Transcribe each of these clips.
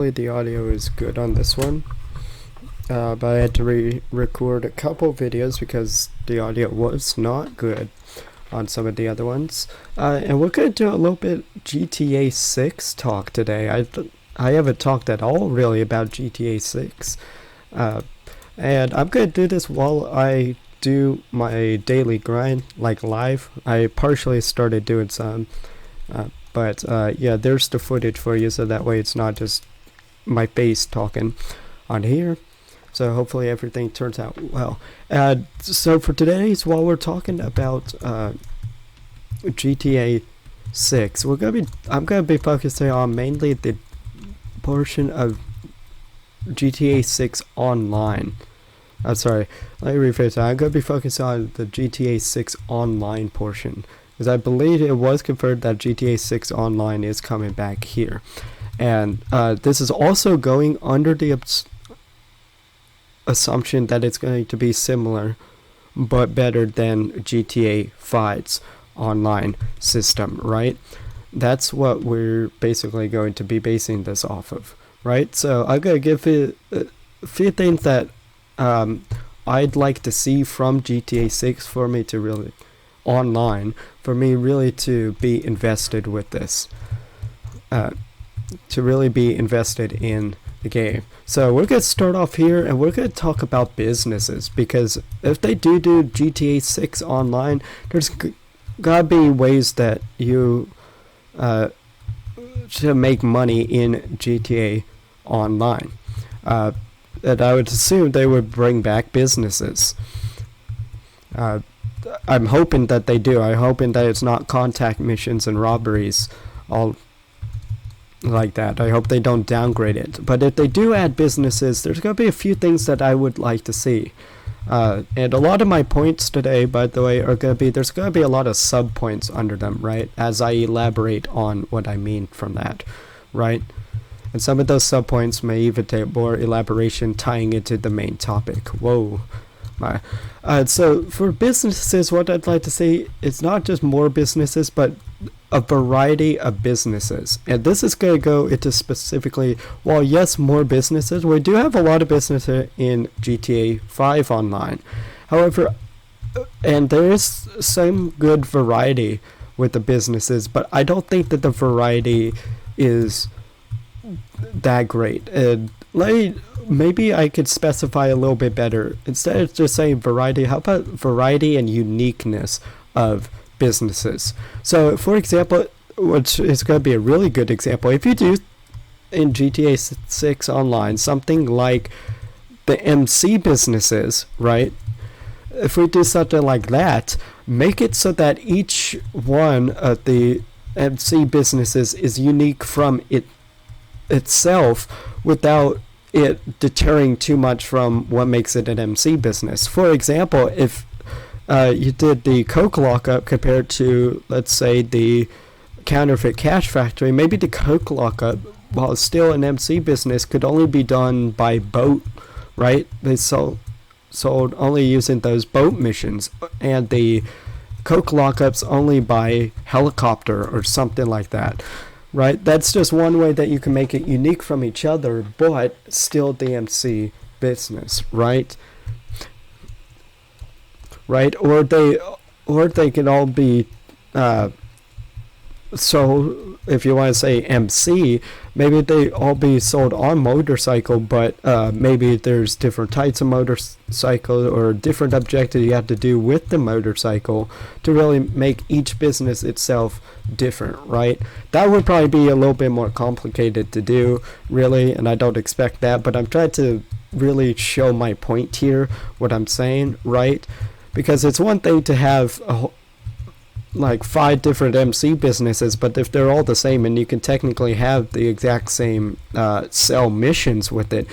The audio is good on this one, but I had to re-record a couple videos because the audio was not good on some of the other ones. And we're going to do a little bit GTA 6 talk today. I haven't talked at all really about GTA 6. And I'm going to do this while I do my daily grind, like live. I partially started doing some, but yeah, there's the footage for you, so that way it's not just my face talking on here. So hopefully everything turns out well. So for today's, while we're talking about GTA 6, I'm gonna be focusing on mainly the portion of GTA 6 online. Sorry, let me rephrase that. I'm gonna be focusing on the GTA 6 online portion, because I believe it was confirmed that GTA 6 online is coming back here. And this is also going under the assumption that it's going to be similar but better than GTA 5's online system, right? That's what we're basically going to be basing this off of, right? So I'm going to give it a few things that I'd like to see from GTA 6 for me to really, online, for me really to be invested with this. To really be invested in the game. So we're going to start off here and we're going to talk about businesses, because if they do GTA 6 online, there's gotta be ways that you to make money in GTA online. And I would assume they would bring back businesses. I'm hoping that they do. I'm hoping that it's not contact missions and robberies all like that. I hope they don't downgrade it. But if they do add businesses, there's going to be a few things that I would like to see. And a lot of my points today, by the way, are going to be, there's going to be a lot of sub points under them, right? As I elaborate on what I mean from that, right? And some of those sub points may even take more elaboration tying into the main topic. Whoa. So for businesses, what I'd like to see is not just more businesses, but a variety of businesses. And this is going to go into specifically, while yes, more businesses, we do have a lot of businesses in GTA 5 online. However, and there is some good variety with the businesses, but I don't think that the variety is that great. And maybe I could specify a little bit better. Instead of just saying variety, how about variety and uniqueness of businesses? So for example, which is going to be a really good example, if you do in GTA 6 online something like the MC businesses, right? If we do something like that, make it so that each one of the MC businesses is unique from itself without it deterring too much from what makes it an MC business. For example, if you did the Coke lockup compared to, let's say, the counterfeit cash factory, maybe the Coke lockup, while still an MC business, could only be done by boat, right? They sold only using those boat missions, and the Coke lockups only by helicopter or something like that. Right, that's just one way that you can make it unique from each other, but still the MC business, right? Right, or they can all be. So if you want to say MC, maybe they all be sold on motorcycle, but maybe there's different types of motorcycle or different objectives you have to do with the motorcycle to really make each business itself different, right? That would probably be a little bit more complicated to do, really, and I don't expect that, but I'm trying to really show my point here, what I'm saying, right? Because it's one thing to have like 5 different MC businesses, but if they're all the same and you can technically have the exact same sell missions with it,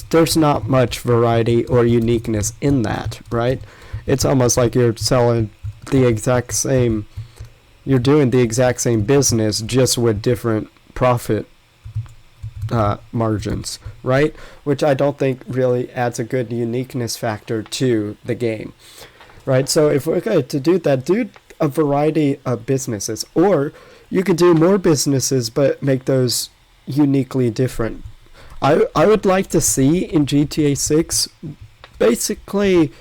there's not much variety or uniqueness in that, right? It's almost like you're selling the exact same, you're doing the exact same business just with different profit margins, right? Which I don't think really adds a good uniqueness factor to the game, right? So if we're going to do that, do a variety of businesses, or you could do more businesses but make those uniquely different. I would like to see in GTA 6 basically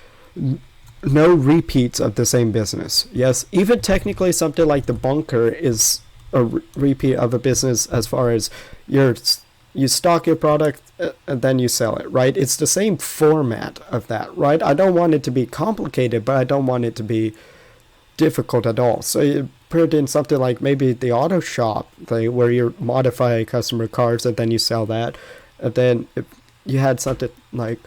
no repeats of the same business. Yes, even technically something like the bunker is a repeat of a business as far as you stock your product and then you sell it, right? It's the same format of that, right? I don't want it to be complicated, but I don't want it to be difficult at all. So you put in something like maybe the auto shop thing where you modify customer cars and then you sell that. And then if you had something like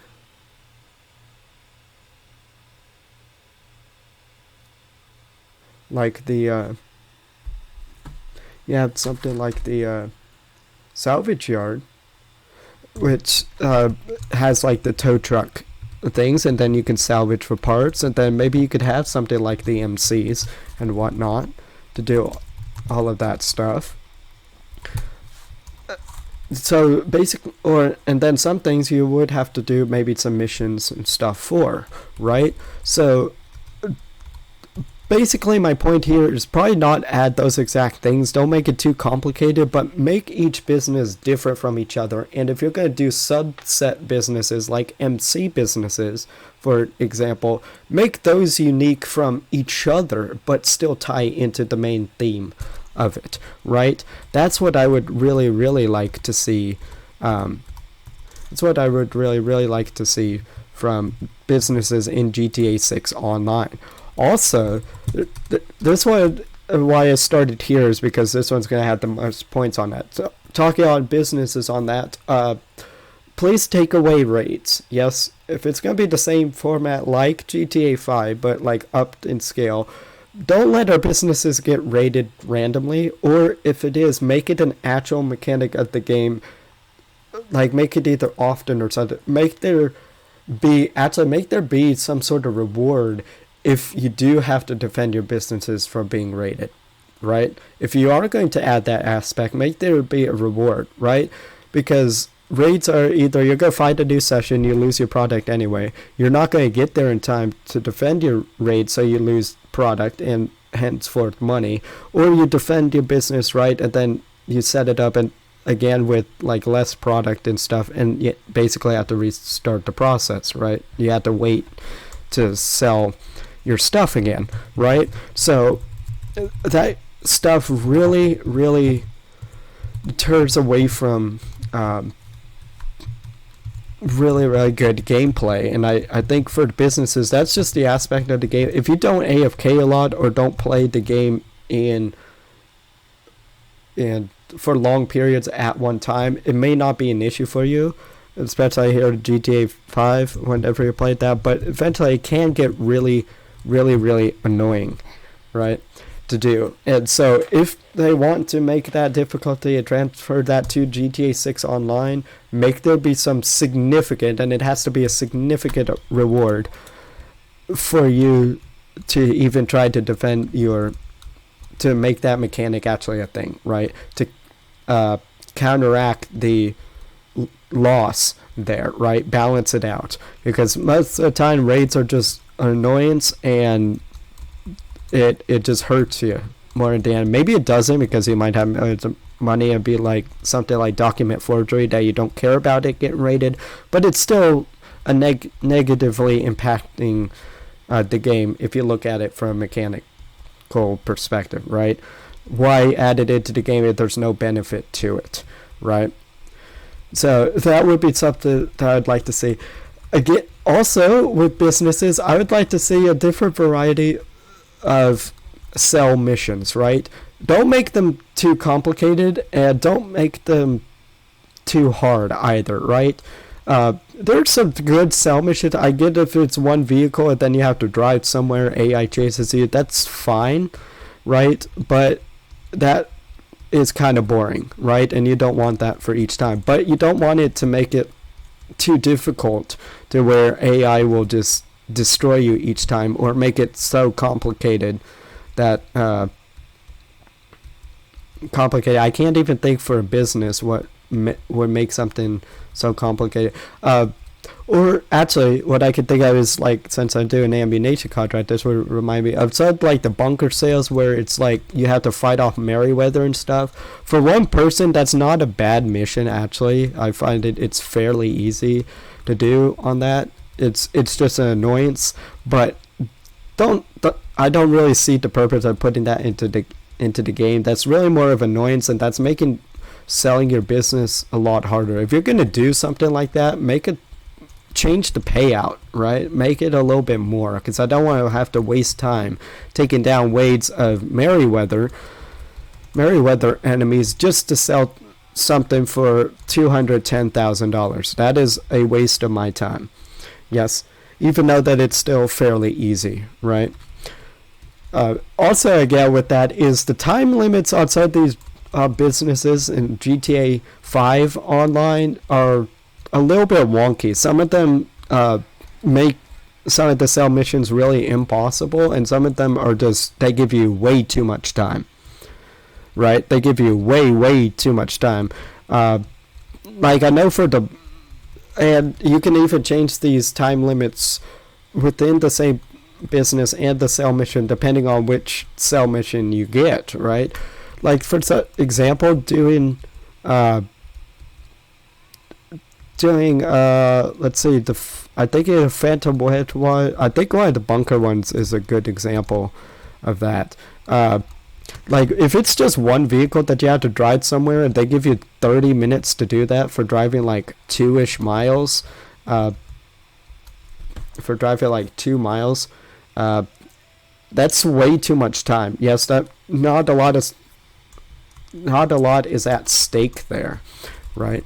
the you have something like the salvage yard, which has like the tow truck things, and then you can salvage for parts, and then maybe you could have something like the MCs and whatnot to do all of that stuff. So and then some things you would have to do maybe some missions and stuff for, right? So basically my point here is probably not add those exact things. Don't make it too complicated, but make each business different from each other. And if you're going to do subset businesses like MC businesses, for example, make those unique from each other but still tie into the main theme of it, right? That's what I would really, really like to see. That's what I would really, really like to see from businesses in GTA 6 Online. Also, this one, why I started here is because this one's going to have the most points on that. So, talking on businesses on that, please take away rates. Yes, if it's going to be the same format like GTA 5, but like up in scale, don't let our businesses get rated randomly, or if it is, make it an actual mechanic of the game. Like, make it either often or something. Make there be some sort of reward if you do have to defend your businesses from being raided, right? If you are going to add that aspect, make there be a reward, right? Because raids are either you're going to find a new session, you lose your product anyway. You're not going to get there in time to defend your raid, so you lose product and henceforth money. Or you defend your business, right, and then you set it up and again with like less product and stuff, and you basically have to restart the process, right? You have to wait to sell your stuff again, right? So that stuff really, really deters away from really, really good gameplay. And I think for businesses, that's just the aspect of the game. If you don't AFK a lot or don't play the game in for long periods at one time, it may not be an issue for you, especially here in GTA 5 whenever you played that, but eventually it can get really, really, really annoying, right, to do. And so if they want to make that difficulty and transfer that to GTA 6 Online, make there be some significant, and it has to be a significant reward for you to even try to defend to make that mechanic actually a thing, right? To counteract the loss there, right? Balance it out. Because most of the time raids are just an annoyance, and it just hurts you more than the end. Maybe it doesn't, because you might have money and be like something like document forgery that you don't care about it getting raided, but it's still a negatively impacting the game if you look at it from a mechanical perspective, right? Why add it into the game if there's no benefit to it, right? So that would be something that I'd like to see. Again, also with businesses, I would like to see a different variety of sell missions, right? Don't make them too complicated, and don't make them too hard either, right? There's some good sell missions. I get if it's one vehicle and then you have to drive somewhere, AI chases you, that's fine, right? But that is kind of boring, right? And you don't want that for each time. But you don't want it to make it too difficult to where AI will just destroy you each time, or make it so complicated that I can't even think for a business what would make something so complicated. Or actually, what I could think of is like, since I'm doing an ammunition contract, this would remind me of some like the bunker sales where it's like you have to fight off Merryweather and stuff. For one person, that's not a bad mission. Actually, I find it's fairly easy to do on that. It's just an annoyance, but I don't really see the purpose of putting that into the game. That's really more of annoyance, and that's making selling your business a lot harder. If you're gonna do something like that, make it change the payout, right? Make it a little bit more, because I don't want to have to waste time taking down waves of Merryweather enemies just to sell something for $210,000. That is a waste of my time. Yes, even though that it's still fairly easy, right? Also, again, with that is the time limits outside these businesses in GTA 5 online are a little bit wonky. Some of them make some of the sell missions really impossible, and some of them are just, they give you way too much time, right? They give you way too much time. Like I know and you can even change these time limits within the same business and the sell mission depending on which sell mission you get, right? Like for example, doing let's see, I think a Phantom Wedge one, I think one of the bunker ones is a good example of that. Like if it's just one vehicle that you have to drive somewhere and they give you 30 minutes to do that for driving like 2-ish miles, for driving like 2 miles, that's way too much time. Yes, that not a lot is at stake there, right?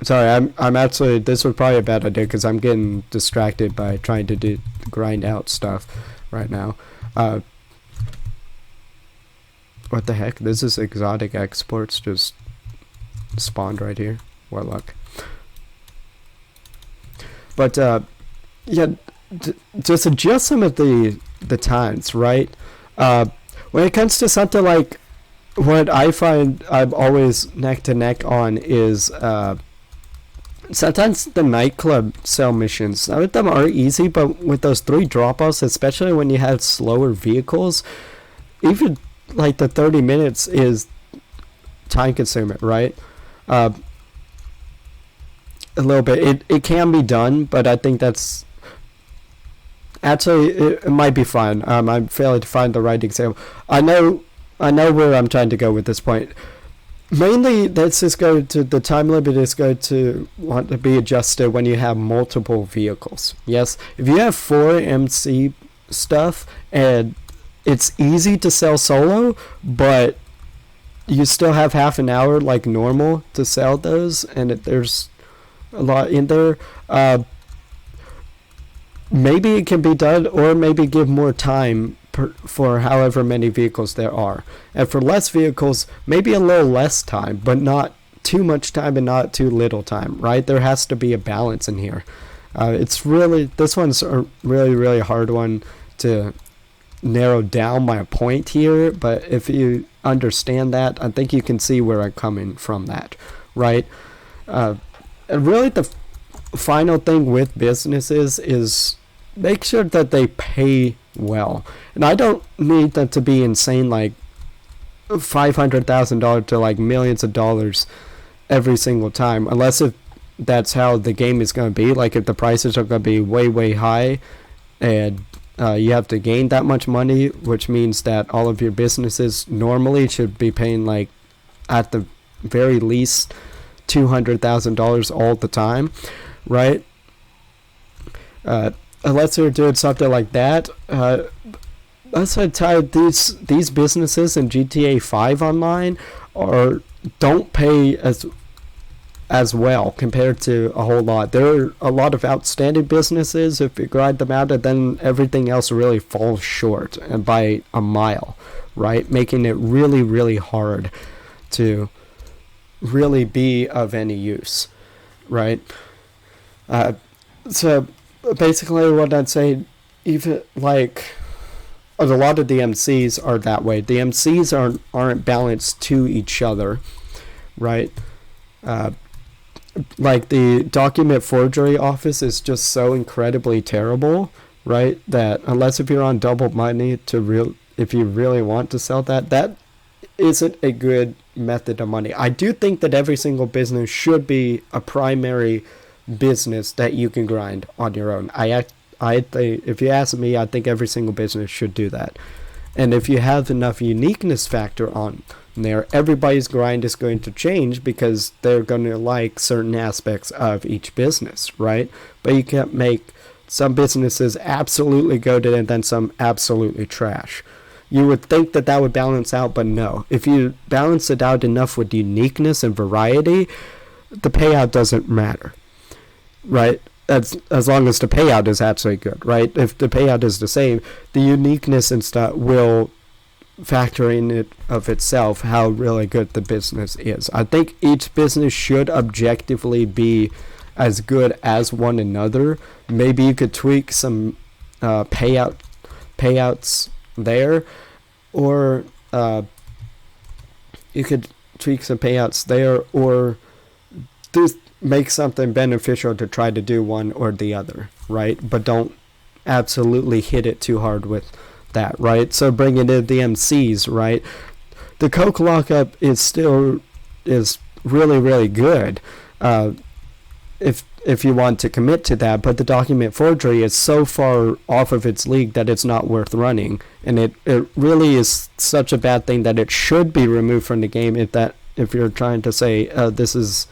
Sorry, I'm actually, this was probably a bad idea because I'm getting distracted by trying to grind out stuff right now. What the heck? This is exotic exports just spawned right here. What luck. But yeah, just adjust some of the times, right? When it comes to something like what I find I'm always neck to neck on is sometimes the nightclub sell missions. Some of them are easy, but with those 3 drop-offs, especially when you have slower vehicles, even like the 30 minutes is time consuming, right? A little bit. It can be done, but I think that's actually it might be fun. I'm failing to find the right example. I know where I'm trying to go with this point. Mainly, let's just go to the time limit is going to want to be adjusted when you have multiple vehicles. Yes, if you have 4 MC stuff and it's easy to sell solo, but you still have half an hour like normal to sell those, and there's a lot in there. Maybe it can be done, or maybe give more time for however many vehicles there are. And for less vehicles, maybe a little less time, but not too much time and not too little time, right? There has to be a balance in here. It's really, this one's a really hard one to narrow down my point here, but if you understand that, I think you can see where I'm coming from that, right? And really the final thing with businesses is make sure that they pay well. And I don't need them to be insane, like $500,000 to like millions of dollars every single time, unless if that's how the game is going to be. Like if the prices are going to be way high and you have to gain that much money, which means that all of your businesses normally should be paying like at the very least $200,000 all the time, right? Unless you're doing something like that, let's say these businesses in GTA 5 online don't pay as well compared to a whole lot. There are a lot of outstanding businesses if you grind them out, and then everything else really falls short, and by a mile, right? Making it really hard to really be of any use, right? So basically what I'd say, even like a lot of the MCs are that way. The MCs aren't balanced to each other, right? uh, like the document forgery office is just so incredibly terrible, right? That unless if you're on double money if you really want to sell that, that isn't a good method of money. I do think that every single business should be a primary business that you can grind on your own. I think, if you ask me, I think every single business should do that. And if you have enough uniqueness factor on there, everybody's grind is going to change because they're going to like certain aspects of each business, right? But you can't make some businesses absolutely goated and then some absolutely trash. You would think that that would balance out, but no. If you balance it out enough with uniqueness and variety, the payout doesn't matter, right? As long as the payout is actually good, right? If the payout is the same, the uniqueness and stuff will factor in it of itself how really good the business is. I think each business should objectively be as good as one another. Maybe you could tweak some payouts there, or you could tweak some payouts there, or just make something beneficial to try to do one or the other, right? But don't absolutely hit it too hard with that, right? So bring it in the MCs, right? The Coke lockup is really, really good if you want to commit to that, but the document forgery is so far off of its league that it's not worth running, and it really is such a bad thing that it should be removed from the game if you're trying to say this is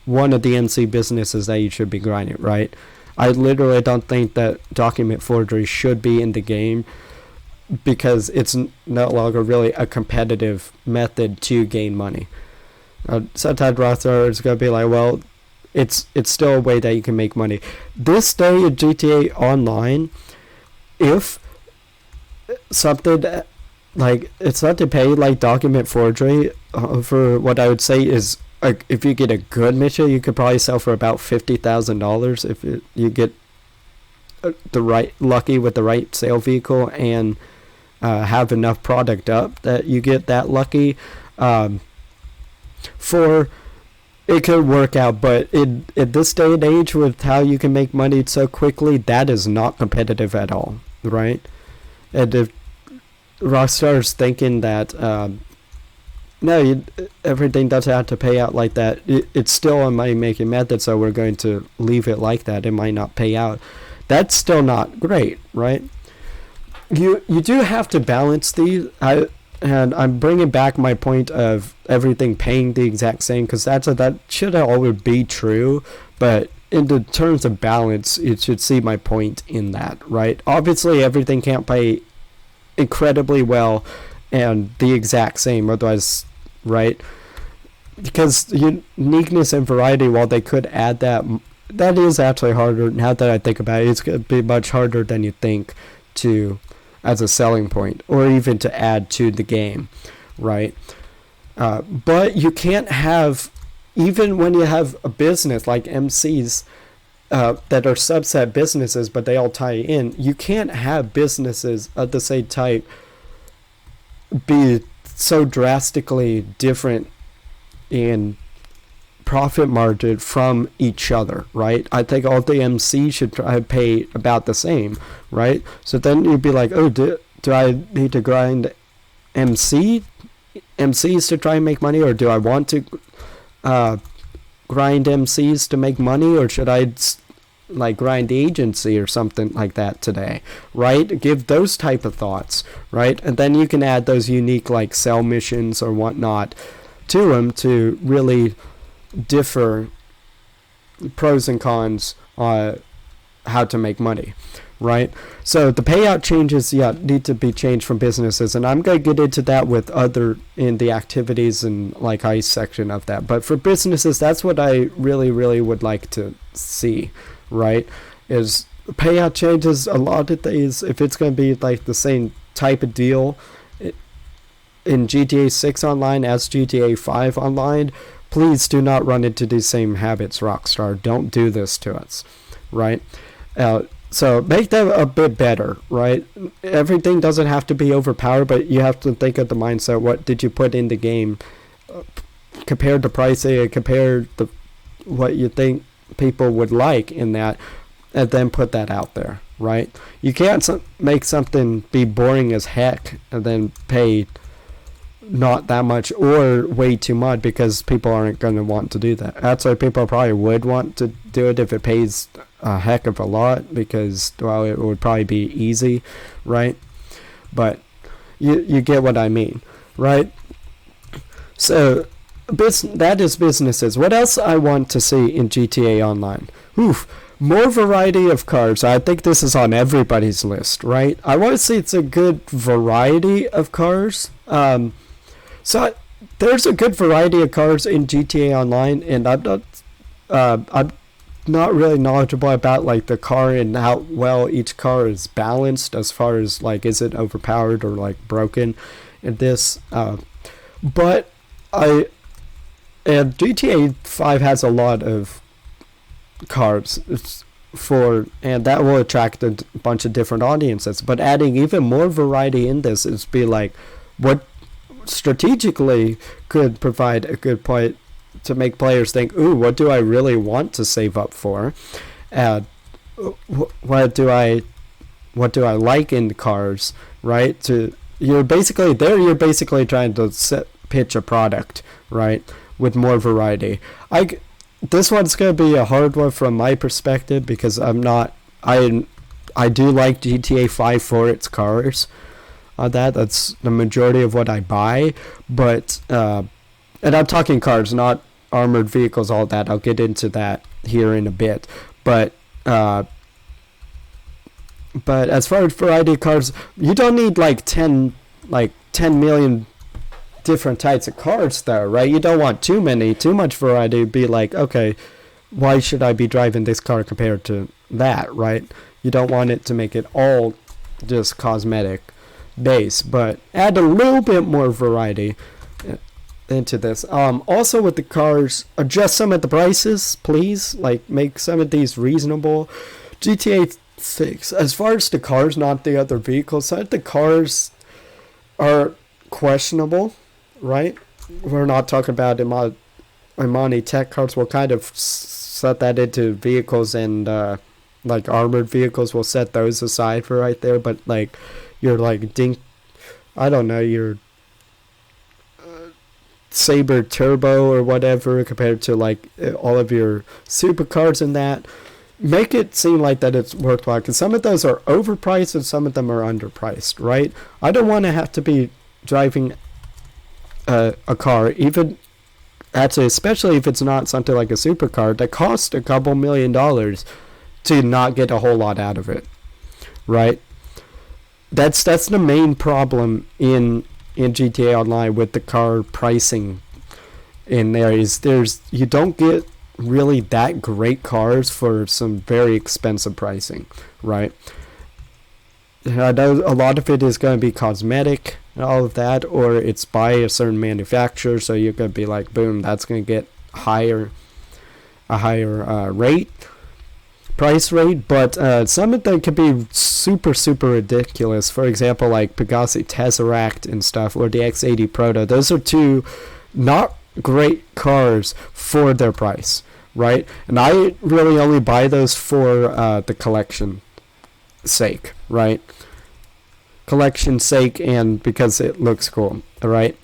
one of the NC businesses that you should be grinding, right? I literally don't think that document forgery should be in the game because it's no longer really a competitive method to gain money. Sometimes Rockstar is going to be like, well, it's still a way that you can make money. This day in GTA Online, if something like it's not to pay like document forgery for what I would say is if you get a good mission, you could probably sell for about $50,000 if you get lucky with the right sale vehicle and have enough product up that you get that lucky. It could work out, but in this day and age with how you can make money so quickly, that is not competitive at all, right? And if Rockstar's thinking that everything doesn't have to pay out like that, it's still a money-making method, so we're going to leave it like that. It might not pay out. That's still not great, right? You do have to balance these. And I'm bringing back my point of everything paying the exact same, because that should always be true. But in the terms of balance, you should see my point in that, right? Obviously, everything can't pay incredibly well and the exact same, otherwise, right? Because uniqueness and variety, while they could add that is actually harder. Now that I think about it, it's going to be much harder than you think as a selling point, or even to add to the game, right? But you can't have, even when you have a business like MCs that are subset businesses, but they all tie in, you can't have businesses of the same type be so drastically different in profit margin from each other, right? I think all the MCs should try to pay about the same, right? So then you'd be like, oh, do I need to grind MCs to try and make money, or do I want to grind MCs to make money, or should I like grind the agency or something like that today, right? Give those type of thoughts, right? And then you can add those unique like sell missions or whatnot to them to really differ pros and cons on how to make money, right? So the payout changes need to be changed from businesses, and I'm going to get into that with in the activities and like ice section of that. But for businesses, that's what I really, really would like to see, right? Is payout changes a lot of things. If it's going to be like the same type of deal in GTA 6 online as GTA 5 online, please do not run into these same habits, Rockstar. Don't do this to us, right? So make them a bit better, right? Everything doesn't have to be overpowered, but you have to think of the mindset, what did you put in the game compare the pricing and compare the what you think people would like in that, and then put that out there, right? You can't make something be boring as heck and then pay not that much or way too much, because people aren't going to want to do that. That's why people probably would want to do it if it pays a heck of a lot, because, well, it would probably be easy, right? But you get what I mean, right? So that is businesses. What else I want to see in GTA Online? More variety of cars. I think this is on everybody's list, right? I want to see it's a good variety of cars. So there's a good variety of cars in GTA Online, and I'm not really knowledgeable about like the car and how well each car is balanced as far as like, is it overpowered or like broken in this. But GTA 5 has a lot of cars and that will attract a bunch of different audiences. But adding even more variety in this is be like, what strategically could provide a good point to make players think, ooh, what do I really want to save up for? What do I like in cars, right? You're basically trying to pitch a product, right, with more variety. This one's going to be a hard one from my perspective, because I do like GTA 5 for its cars. That's the majority of what I buy, but and I'm talking cars, not armored vehicles, all that. I'll get into that here in a bit, but as far as variety of cars, you don't need like 10 million different types of cars though, right? You don't want too much variety to be like, okay, why should I be driving this car compared to that, right? You don't want it to make it all just cosmetic base, but add a little bit more variety into this. Also with the cars, adjust some of the prices, please. Like, make some of these reasonable. GTA 6, as far as the cars, not the other vehicles, some of the cars are questionable, right? We're not talking about Imani tech cars. We'll kind of set that into vehicles, and like armored vehicles, we'll set those aside for right there. But like your your Saber Turbo or whatever, compared to like all of your supercars and that, make it seem like that it's worthwhile, because some of those are overpriced and some of them are underpriced, right? I don't want to have to be driving a car, even actually, especially if it's not something like a supercar that costs a couple $1 million, to not get a whole lot out of it, right? That's the main problem in GTA Online with the car pricing. In there is you don't get really that great cars for some very expensive pricing, right? I know a lot of it is going to be cosmetic and all of that, or it's by a certain manufacturer, so you're going to be like, boom, that's going to get a higher price rate. But some of them can be super ridiculous. For example, like Pegasi Tesseract and stuff, or the X80 Proto. Those are two not great cars for their price, right? And I really only buy those for the collection sake, right? Collection sake, and because it looks cool, right?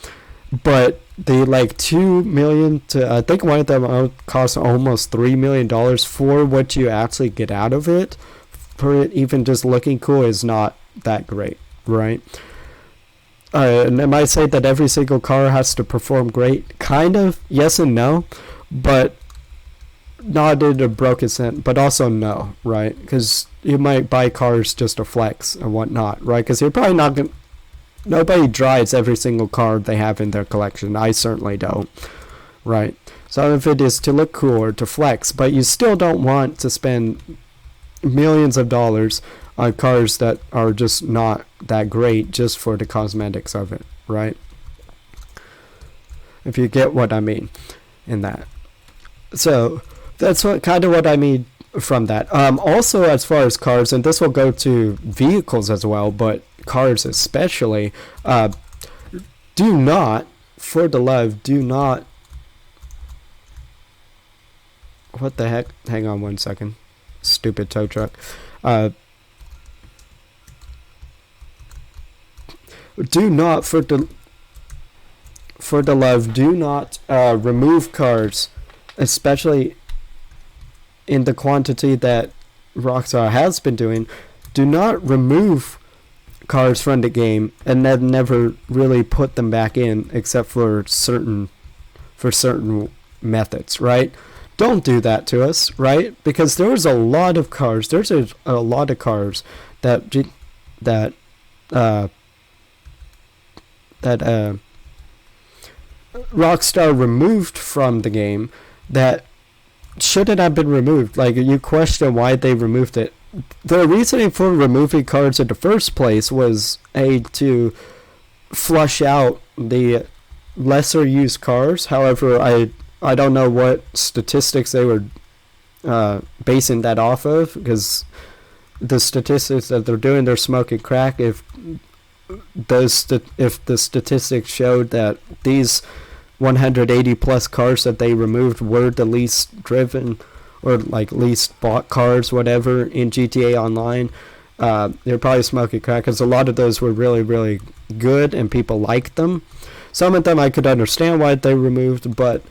But the like 2 million to, I think one of them costs almost $3 million for what you actually get out of it. For it even just looking cool is not that great, right? And I might say that every single car has to perform great. Kind of, yes and no, but not in a broken sense, but also no, right? Because you might buy cars just to flex and whatnot, right? Because you're probably not going to, nobody drives every single car they have in their collection. I certainly don't, right? Some of it is to look cool or to flex, but you still don't want to spend millions of dollars on cars that are just not that great just for the cosmetics of it, right? If you get what I mean in that. So that's kind of what I mean from that. Also, as far as cars, and this will go to vehicles as well, but cars especially, do not, for the love, do not what the heck? Hang on 1 second. Stupid tow truck. Do not, for the love, do not remove cars, especially in the quantity that Rockstar has been doing. Do not remove cars from the game and then never really put them back in, except for certain methods, right? Don't do that to us, right? Because there's a lot of cars. There's a lot of cars that Rockstar removed from the game that shouldn't have been removed. Like, you question why they removed it. The reasoning for removing cards in the first place was to flush out the lesser used cars. However, I don't know what statistics they were basing that off of, because the statistics that they're doing, they're smoking crack. If the statistics showed that these 180 plus cars that they removed were the least driven or like least bought cars, whatever, in GTA Online, they're probably smoking crack, because a lot of those were really, really good and people liked them. Some of them I could understand why they removed, but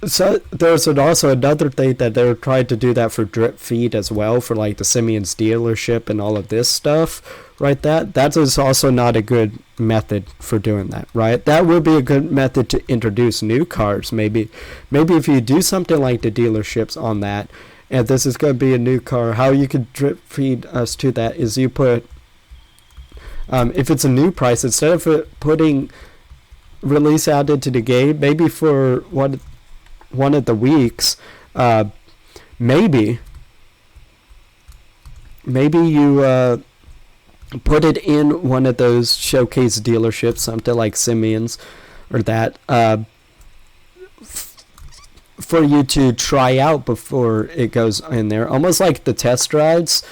so there's also another thing that they were trying to do that for drip feed as well, for like the Simeon's dealership and all of this stuff, right? That is also not a good method for doing that, right? That would be a good method to introduce new cars. Maybe if you do something like the dealerships on that, and this is going to be a new car, how you could drip feed us to that is you put, if it's a new price, instead of putting release out into the game, maybe for one of the weeks, maybe you put it in one of those showcase dealerships, something like Simeon's or that, for you to try out before it goes in there, almost like the test rides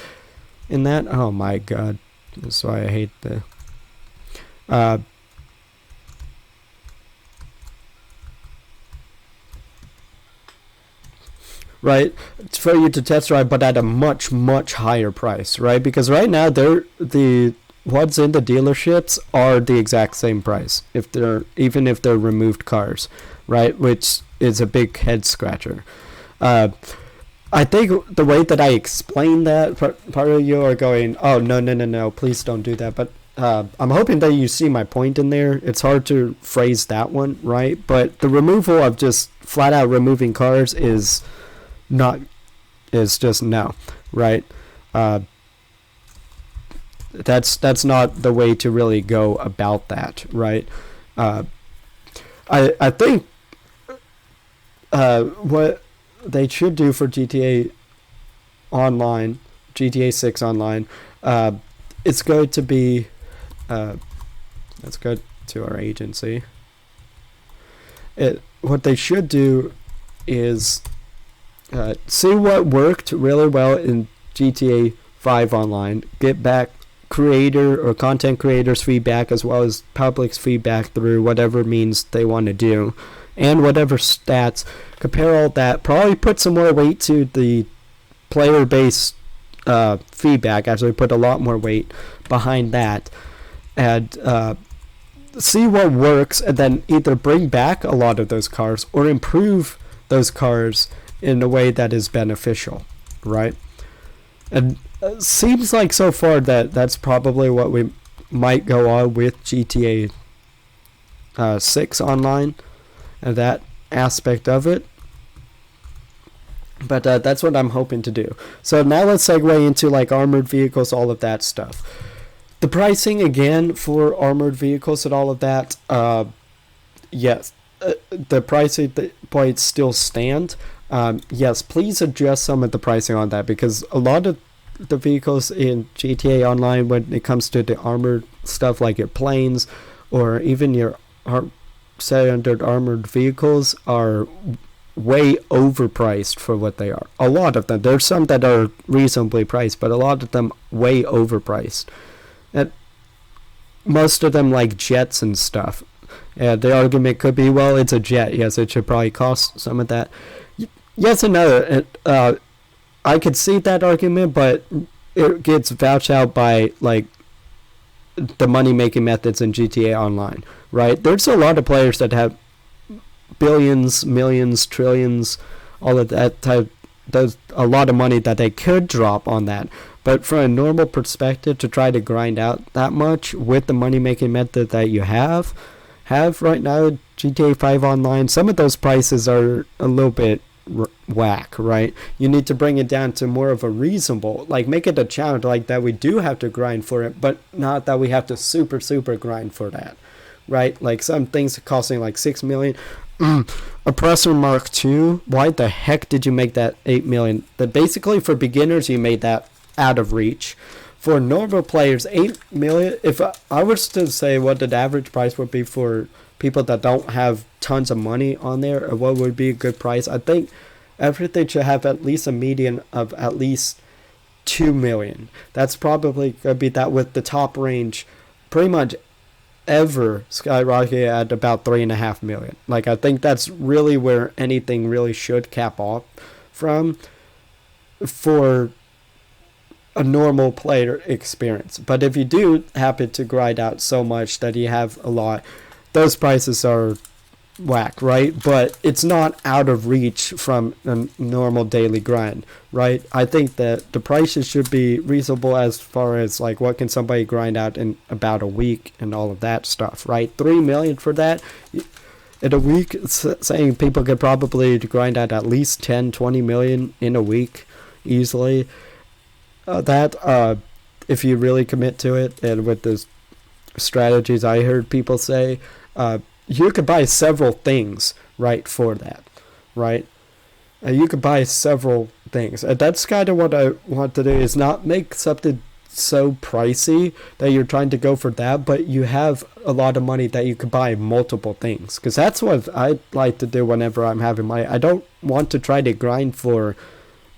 in that. Oh my god, that's why I hate the right, for you to test drive, but at a much, much higher price, right? Because right now the ones in the dealerships are the exact same price, even if they're removed cars, right? Which is a big head scratcher. I think the way that I explain that, part of you are going, oh, no, please don't do that. But I'm hoping that you see my point in there. It's hard to phrase that one, right? But the removal of just flat out removing cars is just no, right? That's not the way to really go about that, right? I think what they should do for GTA 6 Online, it's going to be, let's go to our agency. What they should do is see what worked really well in GTA 5 Online, get back creator or content creators' feedback as well as public's feedback through whatever means they want to do, and whatever stats, compare all that, probably put some more weight to the player-based feedback, actually put a lot more weight behind that, and see what works, and then either bring back a lot of those cars or improve those cars in a way that is beneficial, right? And seems like so far that's probably what we might go on with GTA 6 Online and that aspect of it. But that's what I'm hoping to do. So now let's segue into like armored vehicles, all of that stuff. The pricing again for armored vehicles and all of that, yes, the pricing points still stand. Yes, please adjust some of the pricing on that, because a lot of the vehicles in GTA Online, when it comes to the armored stuff like your planes or even your standard armored vehicles, are way overpriced for what they are. A lot of them. There's some that are reasonably priced, but a lot of them way overpriced. And most of them like jets and stuff. And the argument could be, well, it's a jet. Yes, it should probably cost some of that. yes and no. I could see that argument, but it gets vouched out by like the money making methods in GTA Online, right? There's a lot of players that have billions, millions, trillions, all of that type. There's a lot of money that they could drop on that. But from a normal perspective, to try to grind out that much with the money making method that you have right now, GTA 5 Online, some of those prices are a little bit whack, right? You need to bring it down to more of a reasonable, like make it a challenge, like that we do have to grind for it, but not that we have to super grind for that, right? Like some things costing like 6 million. Oppressor Mark II, why the heck did you make that 8 million? That basically for beginners you made that out of reach. For normal players, 8 million, if I was to say what the average price would be for people that don't have tons of money on there, or what would be a good price, I think everything should have at least a median of at least 2 million. That's probably going to be that with the top range pretty much ever skyrocket at about 3.5 million. Like, I think that's really where anything really should cap off from for a normal player experience. But if you do happen to grind out so much that you have a lot, those prices are whack, right? But it's not out of reach from a normal daily grind, right? I think that the prices should be reasonable as far as like what can somebody grind out in about a week and all of that stuff, right? 3 million for that in a week, saying people could probably grind out at least 10-20 million in a week easily. If you really commit to it, and with the strategies I heard people say, you could buy several things, right, for that, right? You could buy several things. And that's kind of what I want to do, is not make something so pricey that you're trying to go for that, but you have a lot of money that you could buy multiple things. Because that's what I like to do whenever I'm having money. I don't want to try to grind for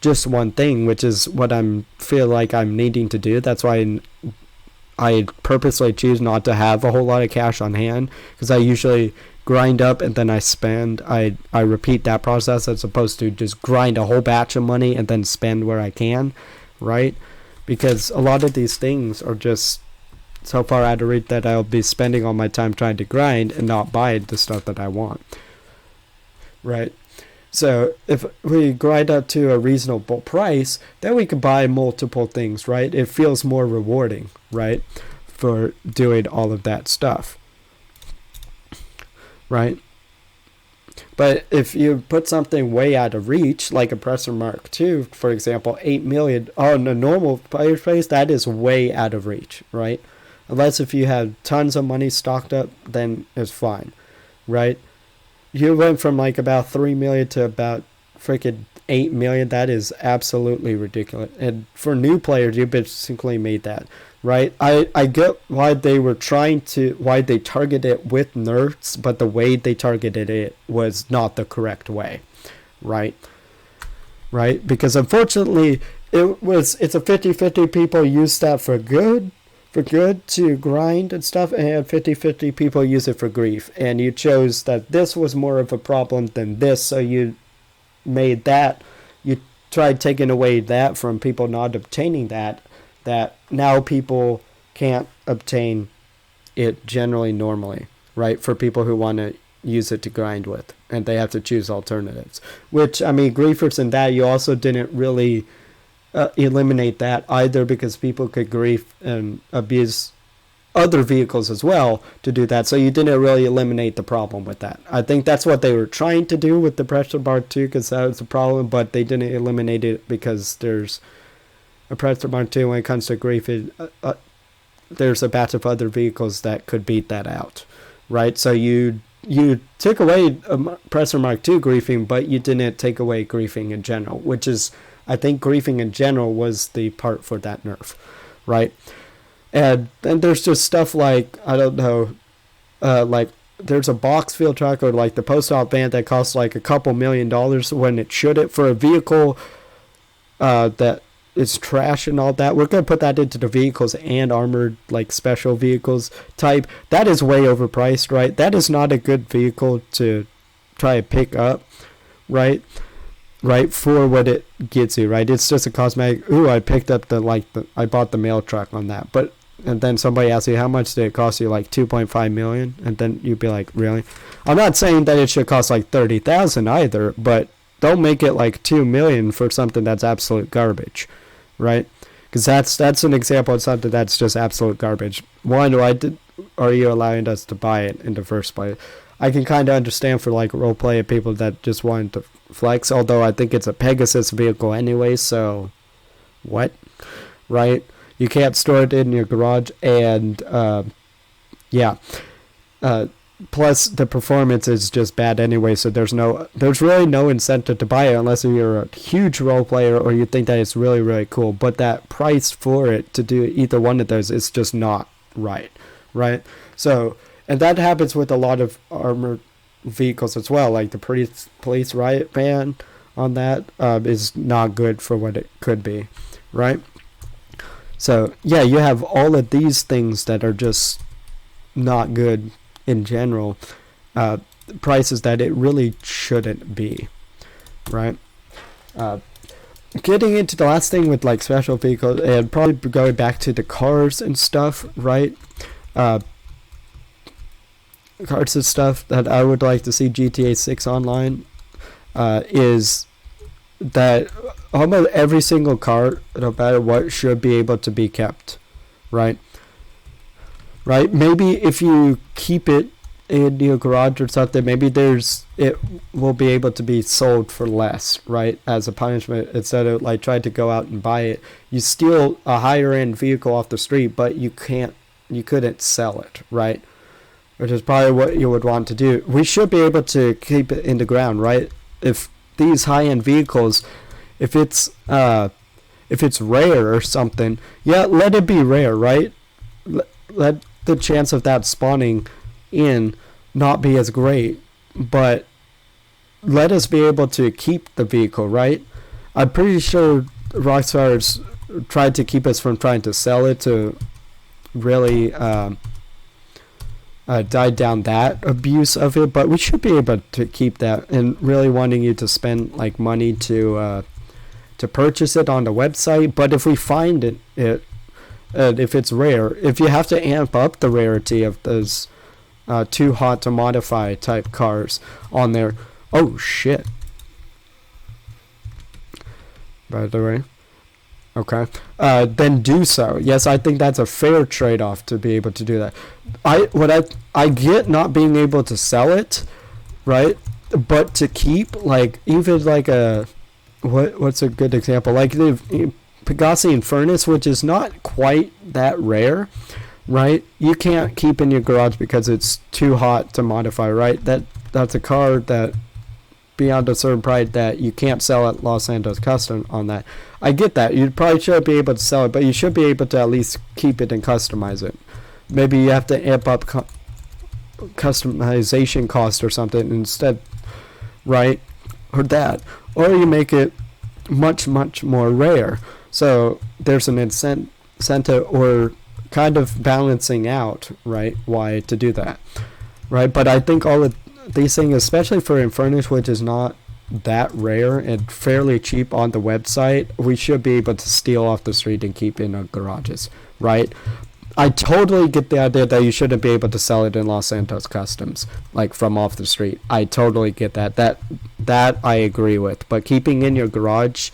just one thing, which is what I'm feel like I'm needing to do. That's why I purposely choose not to have a whole lot of cash on hand, because I usually grind up and then I spend. I repeat that process as opposed to just grind a whole batch of money and then spend where I can, right? Because a lot of these things are just so far out of reach that I'll be spending all my time trying to grind and not buy the stuff that I want, right? So if we grind up to a reasonable price, then we can buy multiple things, right? It feels more rewarding, right, for doing all of that stuff, right? But if you put something way out of reach, like Oppressor Mark II, for example, 8 million on a normal player base, that is way out of reach, right? Unless if you have tons of money stocked up, then it's fine, right? You went from like about 3 million to about freaking 8 million. That is absolutely ridiculous. And for new players, you basically made that, right? I get why they were why they targeted it with nerfs, but the way they targeted it was not the correct way, right? Right? Because unfortunately, it's a 50-50. People use that for good to grind and stuff, and 50-50 people use it for grief, and you chose that this was more of a problem than this, so you made that, you tried taking away that from people not obtaining that now people can't obtain it generally normally, right, for people who want to use it to grind with, and they have to choose alternatives, which, I mean, griefers in that, you also didn't really eliminate that either, because people could grief and abuse other vehicles as well to do that, so you didn't really eliminate the problem with that. I think that's what they were trying to do with the Pressure Mark 2, because that was the problem, but they didn't eliminate it because there's a Pressure Mark 2 when it comes to grief. There's a batch of other vehicles that could beat that out, right? So you took away Pressure Mark 2 griefing, but you didn't take away griefing in general, which is, I think griefing in general was the part for that nerf, right? And then there's just stuff like, I don't know, like there's a box field tracker, like the post-op van that costs like a couple $1,000,000 when it shouldn't, for a vehicle that is trash and all that. We're going to put that into the vehicles and armored, like special vehicles type. That is way overpriced, right? That is not a good vehicle to try to pick up, right? right, for what it gets you, right? It's just a cosmetic. Ooh, I picked up I bought the mail truck on that, but and then somebody asks you how much did it cost you, like 2.5 million, and then you'd be like, really? I'm not saying that it should cost like 30,000 either, but don't make it like 2 million for something that's absolute garbage, right? Because that's an example of something that's just absolute garbage. One, are you allowing us to buy it in the first place? I can kind of understand for like role play people that just want to flex, although I think it's a Pegasus vehicle anyway, so what, right? You can't store it in your garage, and yeah. Plus, the performance is just bad anyway, so there's really no incentive to buy it unless you're a huge role player or you think that it's really, really cool. But that price for it to do either one of those is just not right? So, and that happens with a lot of armored vehicles as well. Like the police riot ban on that is not good for what it could be, right? So, yeah, you have all of these things that are just not good in general, prices that it really shouldn't be, right? Getting into the last thing with like special vehicles, and probably going back to the cars and stuff, right? Cars and stuff that I would like to see GTA 6 online is that almost every single car, no matter what, should be able to be kept, right? Right? Maybe if you keep it in your garage or something, maybe it will be able to be sold for less, right? As a punishment, instead of like trying to go out and buy it, you steal a higher end vehicle off the street, but you couldn't sell it, right? Which is probably what you would want to do. We should be able to keep it in the ground, right? If these high end vehicles, if it's rare or something, yeah, let it be rare, right? Let the chance of that spawning in not be as great, but let us be able to keep the vehicle, right? I'm pretty sure Rockstar's tried to keep us from trying to sell it to really die down that abuse of it, but we should be able to keep that, and really wanting you to spend like money to purchase it on the website. But if we find it if it's rare, if you have to amp up the rarity of those too hot to modify type cars on there, oh shit, by the way, okay, then do so. Yes, I think that's a fair trade-off to be able to do that. I get not being able to sell it, right? But to keep, like, even like what's a good example? Like the Pegassi Furnace, which is not quite that rare, right? You can't keep in your garage because it's too hot to modify, right? That's a car that beyond a certain price that you can't sell at Los Santos Custom on that. I get that. You probably should be able to sell it, but you should be able to at least keep it and customize it. Maybe you have to amp up customization cost or something instead, right? Or that. Or you make it much, much more rare. So there's an incentive or kind of balancing out, right, why to do that, right? But I think all of these things, especially for Infernus, which is not that rare and fairly cheap on the website, we should be able to steal off the street and keep in our garages, right? I totally get the idea that you shouldn't be able to sell it in Los Santos Customs, like from off the street. I totally get that. That I agree with. But keeping in your garage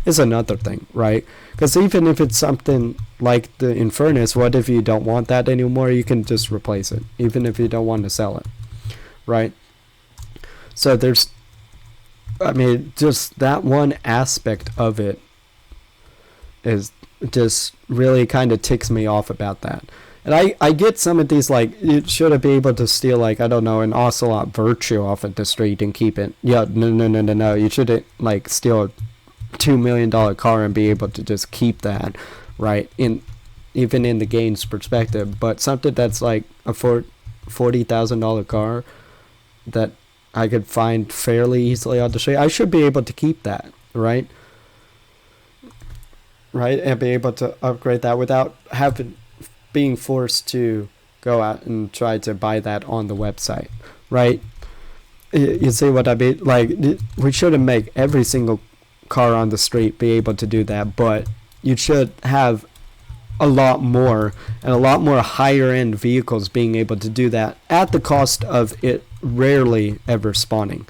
is another thing, right? Because even if it's something like the Infernus, what if you don't want that anymore? You can just replace it, even if you don't want to sell it, right? So there's, I mean, just that one aspect of it is just really kind of ticks me off about that. And I get some of these, like, you should be able to steal, like, I don't know, an Ocelot Virtue off of the street and keep it. Yeah, no. You shouldn't, like, steal a $2 million car and be able to just keep that, right? Even in the game's perspective. But something that's like a $40,000 car that I could find fairly easily on the street, I should be able to keep that, right? Right, and be able to upgrade that without being forced to go out and try to buy that on the website, right? You see what I mean? Like, we shouldn't make every single car on the street be able to do that, but you should have a lot more and a lot more higher end vehicles being able to do that at the cost of it rarely ever spawning.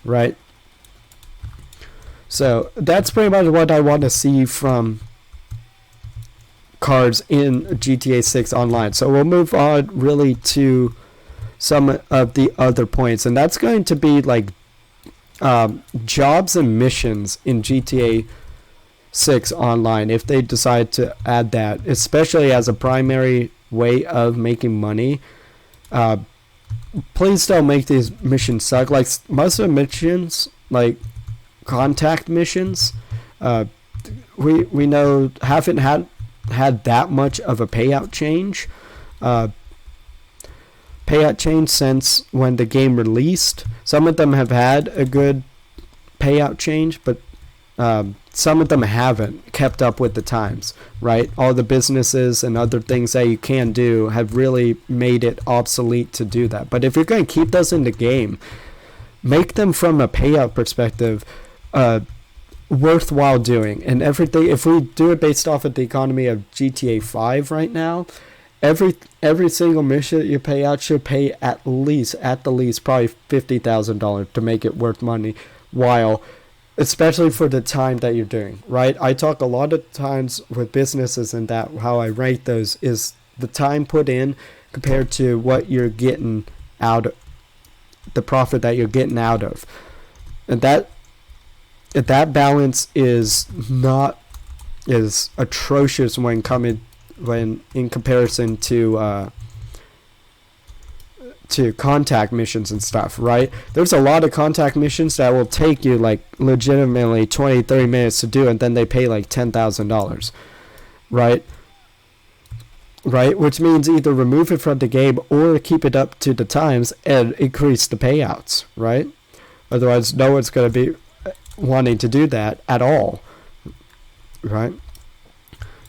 Right? So that's pretty much what I want to see from cars in GTA 6 Online. So we'll move on really to some of the other points, and that's going to be like jobs and missions in GTA 6 Online, if they decide to add that, especially as a primary way of making money. Please don't make these missions suck. Like, most of the missions, like contact missions, we know haven't had that much of a payout change since when the game released. Some of them have had a good payout change, but some of them haven't kept up with the times, right? All the businesses and other things that you can do have really made it obsolete to do that. But if you're going to keep those in the game, make them from a payout perspective worthwhile doing. And everything, if we do it based off of the economy of GTA 5 right now, every single mission you pay out should pay at the least probably $50,000 to make it worth money, while especially for the time that you're doing, right? I talk a lot of times with businesses, and that how I rank those is the time put in compared to what you're getting out of, the profit that you're getting out of. And that balance is atrocious when in comparison to contact missions and stuff, right? There's a lot of contact missions that will take you like legitimately 20-30 minutes to do, and then they pay like $10,000, right? Which means either remove it from the game or keep it up to the times and increase the payouts, right? Otherwise, no one's going to be wanting to do that at all, right?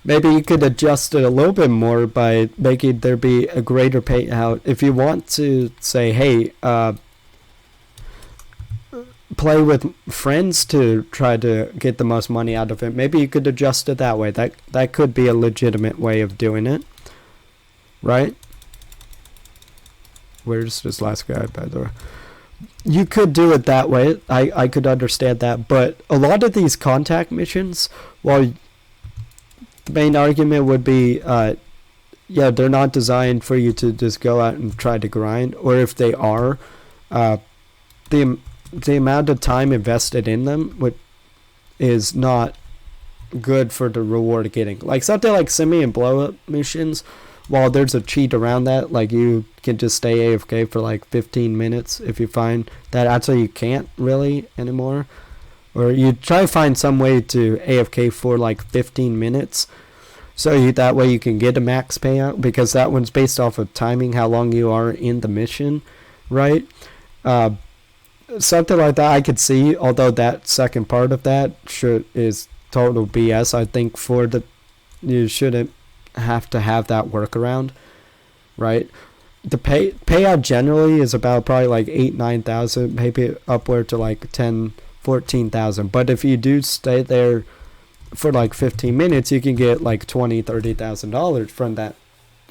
Maybe you could adjust it a little bit more by making there be a greater payout. If you want to say, hey, play with friends to try to get the most money out of it, maybe you could adjust it that way. That could be a legitimate way of doing it, right? Where's this last guy, by the way? You could do it that way. I could understand that. But a lot of these contact missions, while the main argument would be, they're not designed for you to just go out and try to grind. Or if they are, the amount of time invested in them is not good for the reward getting. Like something like semi and blow up missions, while there's a cheat around that, like you can just stay AFK for like 15 minutes if you find that actually you can't really anymore. Or you try to find some way to AFK for like 15 minutes, so that way you can get a max payout, because that one's based off of timing, how long you are in the mission, right? Something like that I could see, although that second part of that is total BS. I think you shouldn't have to have that workaround, right? The payout generally is about probably like 8,000-9,000, maybe upward to like 10,000-14,000. But if you do stay there for like 15 minutes, you can get like $20,000-$30,000 from that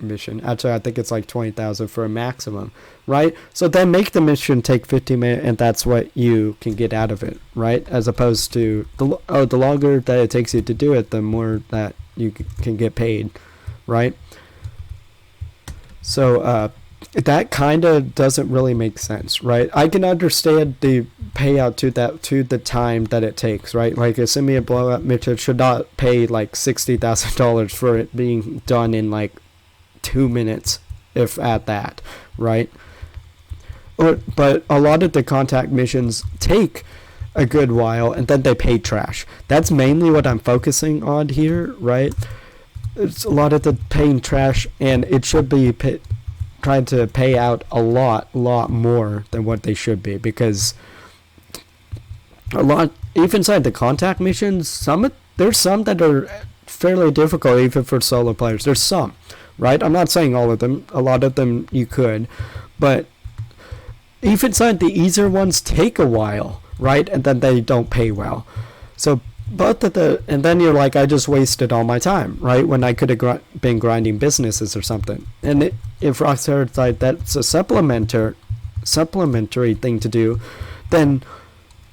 mission. Actually, I think it's like 20,000 for a maximum, right? So then make the mission take 15 minutes, and that's what you can get out of it, right? As opposed to the longer that it takes you to do it, the more that you can get paid, right? So that kind of doesn't really make sense, right? I can understand the payout to the time that it takes, right? Like a semi blow up mission should not pay like $60,000 for it being done in like 2 minutes, if at that, right? But a lot of the contact missions take a good while, and then they pay trash. That's mainly what I'm focusing on here, right? It's a lot of the paying trash, and it should be trying to pay out a lot more than what they should be, because even inside the contact missions, there's some that are fairly difficult even for solo players. There's some, right? I'm not saying all of them. A lot of them you could, but even some of the easier ones take a while, right? And then they don't pay well. So both of and then you're like, I just wasted all my time, right? When I could have been grinding businesses or something. And if Rockstar's like, that's a supplementary thing to do, then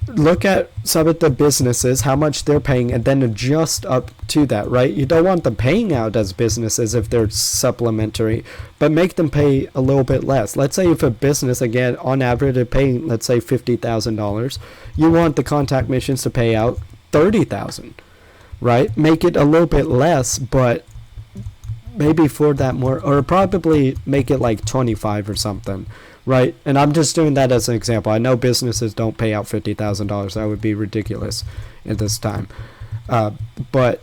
look at some of the businesses, how much they're paying, and then adjust up to that, right? You don't want them paying out as businesses if they're supplementary, but make them pay a little bit less. Let's say if a business, again, on average, they're paying, let's say, $50,000, you want the contact missions to pay out $30,000, right? Make it a little bit less, but maybe for that more, or probably make it like 25 or something. Right, and I'm just doing that as an example. I know businesses don't pay out $50,000. That would be ridiculous at this time. But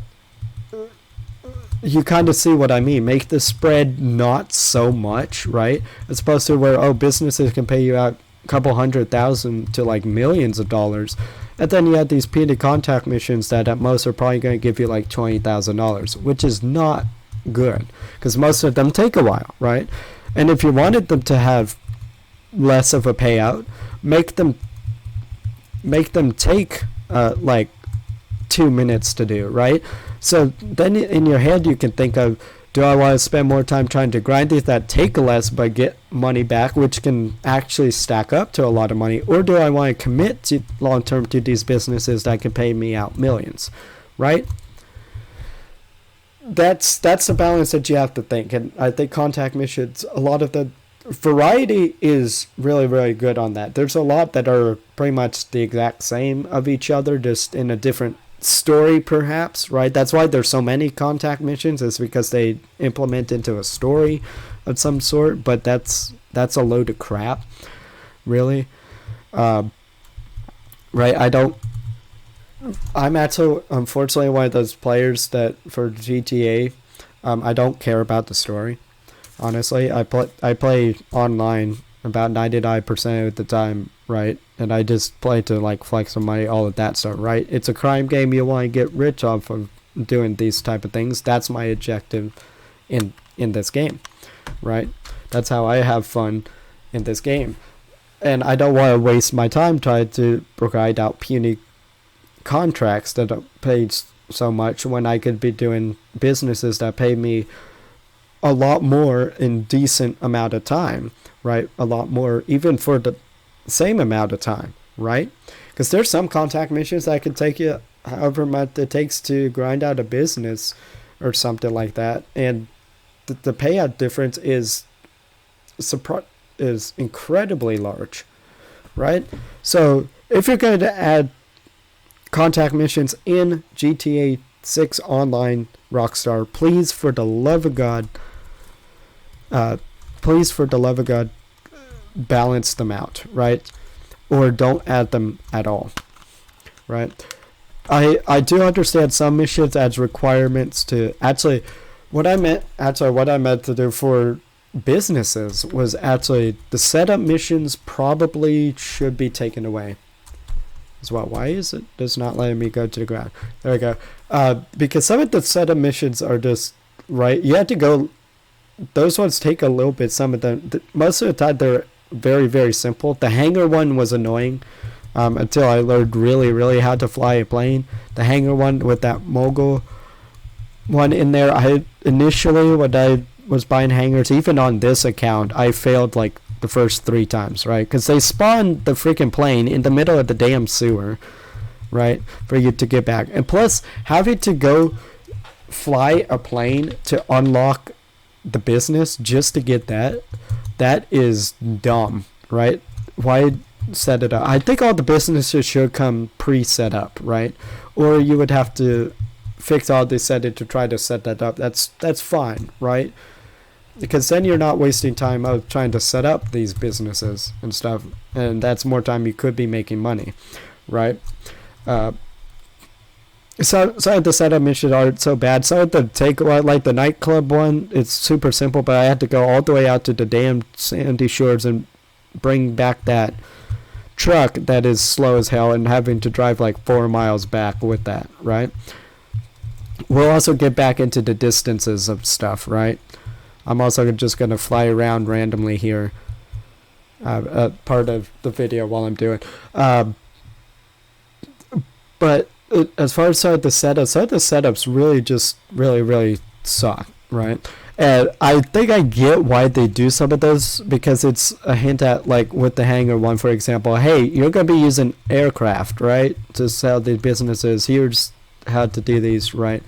you kind of see what I mean. Make the spread not so much, right? As opposed to where, businesses can pay you out a couple $100,000 to like millions of dollars. And then you have these P2 contact missions that at most are probably going to give you like $20,000, which is not good. Because most of them take a while, right? And if you wanted them to have less of a payout, make them take like 2 minutes to do, right? So then in your head you can think of, do I want to spend more time trying to grind these that take less but get money back, which can actually stack up to a lot of money, or do I want to commit to long term to these businesses that can pay me out millions, right? That's the balance that you have to think. And I think contact missions, a lot of the variety is really, really good on that. There's a lot that are pretty much the exact same of each other, just in a different story perhaps, right? That's why there's so many contact missions, is because they implement into a story of some sort, but that's a load of crap, really. Right, I'm actually, unfortunately, one of those players that for GTA, I don't care about the story. Honestly, I play online about 99% of the time, right? And I just play to like flex on money, all of that stuff, right? It's a crime game. You want to get rich off of doing these type of things. That's my objective in this game, right? That's how I have fun in this game. And I don't want to waste my time trying to provide out puny contracts that don't pay so much when I could be doing businesses that pay me a lot more in decent amount of time, right? A lot more, even for the same amount of time, right? Because there's some contact missions that could take you however much it takes to grind out a business or something like that, and the payout difference is incredibly large, right? So if you're going to add contact missions in GTA 6 Online, Rockstar, please for the love of God, balance them out, right? Or don't add them at all, right? I do understand some missions as requirements to what I meant to do for businesses was actually the setup missions probably should be taken away as well. Why is it just not letting me go to the ground? There we go. Because some of the setup missions are just, right, you have to go, those ones take a little bit. Some of them, most of the time they're very, very simple. The hangar one was annoying until I learned really, really how to fly a plane. The hangar one with that mogul one in there, initially when I was buying hangars, even on this account, I failed like the first 3 times, right? Because they spawned the freaking plane in the middle of the damn sewer, right, for you to get back. And plus, having to go fly a plane to unlock the business just to get that is dumb, right? Why set it up? I think all the businesses should come pre-set up, right? Or you would have to fix all the settings to try to set that up. That's fine, right? Because then you're not wasting time out trying to set up these businesses and stuff, and that's more time you could be making money, right? Some of the setup missions aren't so bad. Some of the like the nightclub one, it's super simple, but I had to go all the way out to the damn sandy shores and bring back that truck that is slow as hell, and having to drive like 4 miles back with that, right? We'll also get back into the distances of stuff, right? I'm also just going to fly around randomly here. part of the video while I'm doing. But as far as the setup, some of the setups really just really suck, right? And I think I get why they do some of those, because it's a hint at, like with the hangar one, for example, hey, you're going to be using aircraft, right, to sell these businesses. Here's how to do these, right?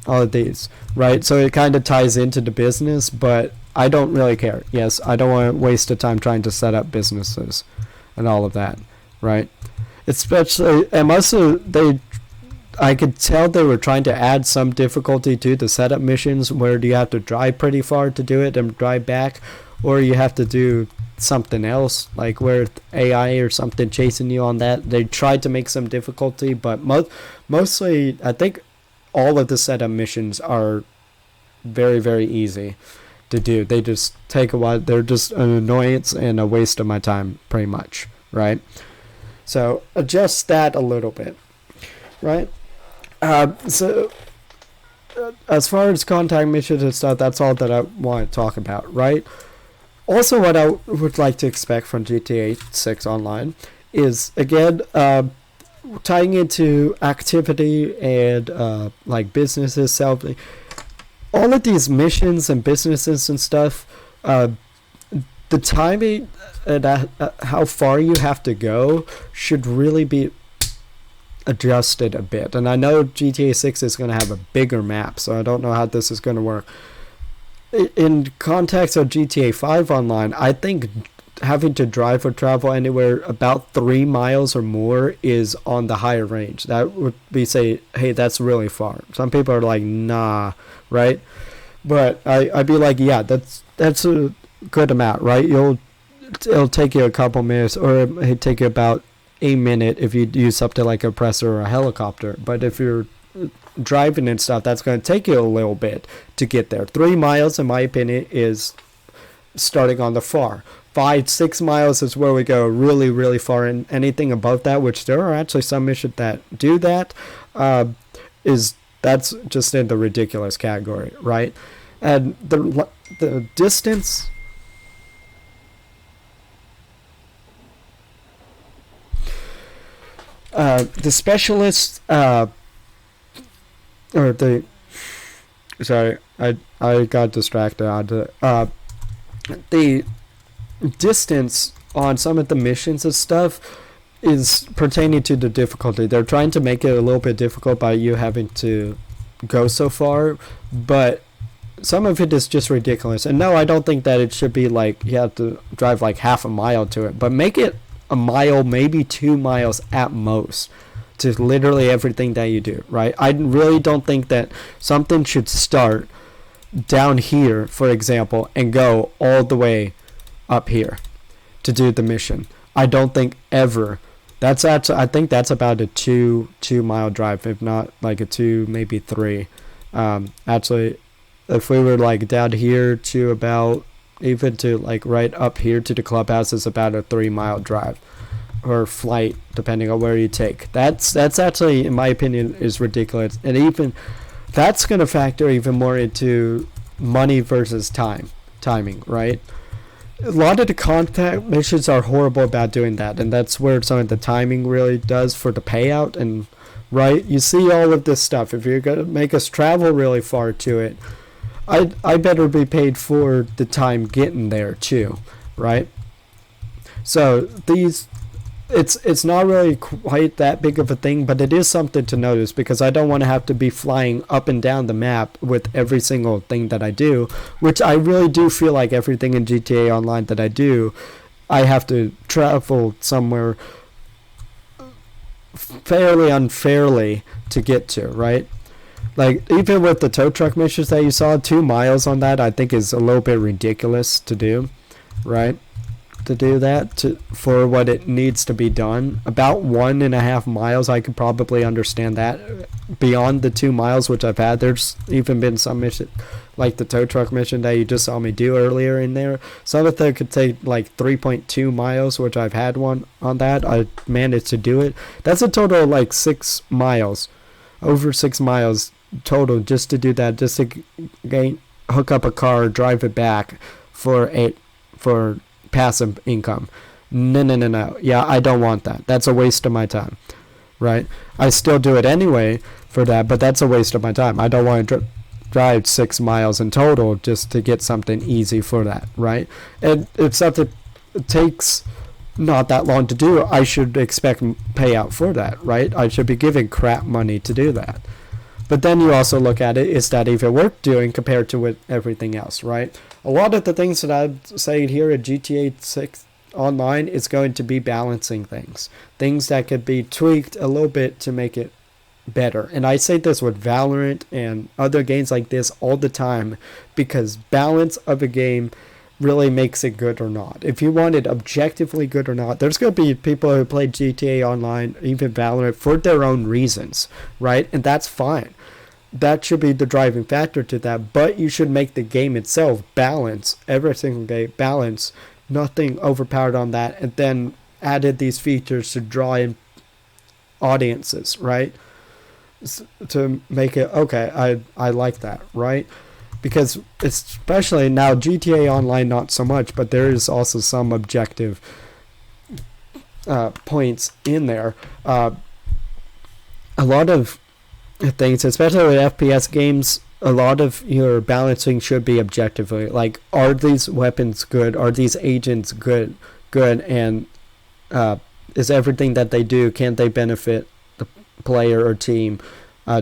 All of these, right? So it kind of ties into the business, but I don't really care. Yes, I don't want to waste the time trying to set up businesses and all of that, right? Especially, and also I could tell they were trying to add some difficulty to the setup missions, where you have to drive pretty far to do it and drive back, or you have to do something else, like where AI or something chasing you on that. They tried to make some difficulty, but mostly I think all of the setup missions are very easy to do. They just take a while. They're just an annoyance and a waste of my time, pretty much, right? So adjust that a little bit, right? So as far as contact missions and stuff, that's all that I want to talk about, right? Also, what I would like to expect from GTA 6 Online is, again, tying into activity and like businesses, all of these missions and businesses and stuff, the timing and how far you have to go should really be adjusted a bit. And I know GTA 6 is going to have a bigger map, so I don't know how this is going to work. In context of GTA 5 Online, I think having to drive or travel anywhere about 3 miles or more is on the higher range. That would be, say, hey, that's really far. Some people are like, nah, right? But I'd be like, yeah, that's a good amount, right? It'll take you a couple minutes, or it'll take you about a minute if you use something like a compressor or a helicopter. But if you're driving and stuff, that's going to take you a little bit to get there. 3 miles, in my opinion, is starting on the far. 5-6 miles is where we go really far, and anything above that, which there are actually some missions that do that, that's just in the ridiculous category, right? And the distance, the specialists, or the, sorry, I got distracted onto the distance on some of the missions and stuff is pertaining to the difficulty. They're trying to make it a little bit difficult by you having to go so far, but some of it is just ridiculous. And no, I don't think that it should be like you have to drive like half a mile to it, but make it a mile, maybe 2 miles at most, to literally everything that you do, right? I really don't think that something should start down here, for example, and go all the way up here to do the mission. I don't think ever. That's actually, I think that's about a 2 mile drive, if not like a 2, maybe 3. Actually, if we were like down here to about, even to like right up here to the clubhouse, is about a 3 mile drive or flight, depending on where you take. That's actually, in my opinion, is ridiculous. And even that's going to factor even more into money versus timing, right? A lot of the contact missions are horrible about doing that, and that's where some of the timing really does for the payout. And right, you see all of this stuff. If you're going to make us travel really far to it, I better be paid for the time getting there too, right? So these, it's not really quite that big of a thing, but it is something to notice, because I don't want to have to be flying up and down the map with every single thing that I do, which I really do feel like everything in GTA Online that I do, I have to travel somewhere fairly unfairly to get to, right? Like, even with the tow truck missions that you saw, 2 miles on that, I think is a little bit ridiculous to do, right? To do that for what it needs to be done. About 1.5 miles, I could probably understand that. Beyond the 2 miles, which I've had, there's even been some mission, like the tow truck mission that you just saw me do earlier in there. Some of them could take like 3.2 miles, which I've had one on that. I managed to do it. That's a total of like 6 miles. Over 6 miles total just to do that, just to hook up a car, drive it back for passive income. No, no, no, no. Yeah, I don't want that. That's a waste of my time, right? I still do it anyway for that, but that's a waste of my time. I don't want to drive 6 miles in total just to get something easy for that, right? And if something takes not that long to do, I should expect payout for that, right? I should be giving crap money to do that. But then you also look at it, is that even worth doing compared to with everything else, right? A lot of the things that I'm saying here at GTA 6 Online is going to be balancing things. Things that could be tweaked a little bit to make it better. And I say this with Valorant and other games like this all the time, because balance of a game really makes it good or not. If you want it objectively good or not, there's going to be people who play GTA Online, even Valorant, for their own reasons, right? And that's fine. That should be the driving factor to that, but you should make the game itself balance, every single game balance, nothing overpowered on that, and then added these features to draw in audiences, right? To make it, okay, I like that, right? Because especially now, GTA Online not so much, but there is also some objective points in there. A lot of things, especially with FPS games, a lot of your balancing should be objectively. Like, are these weapons good? Are these agents good? And is everything that they do, can they benefit the player or team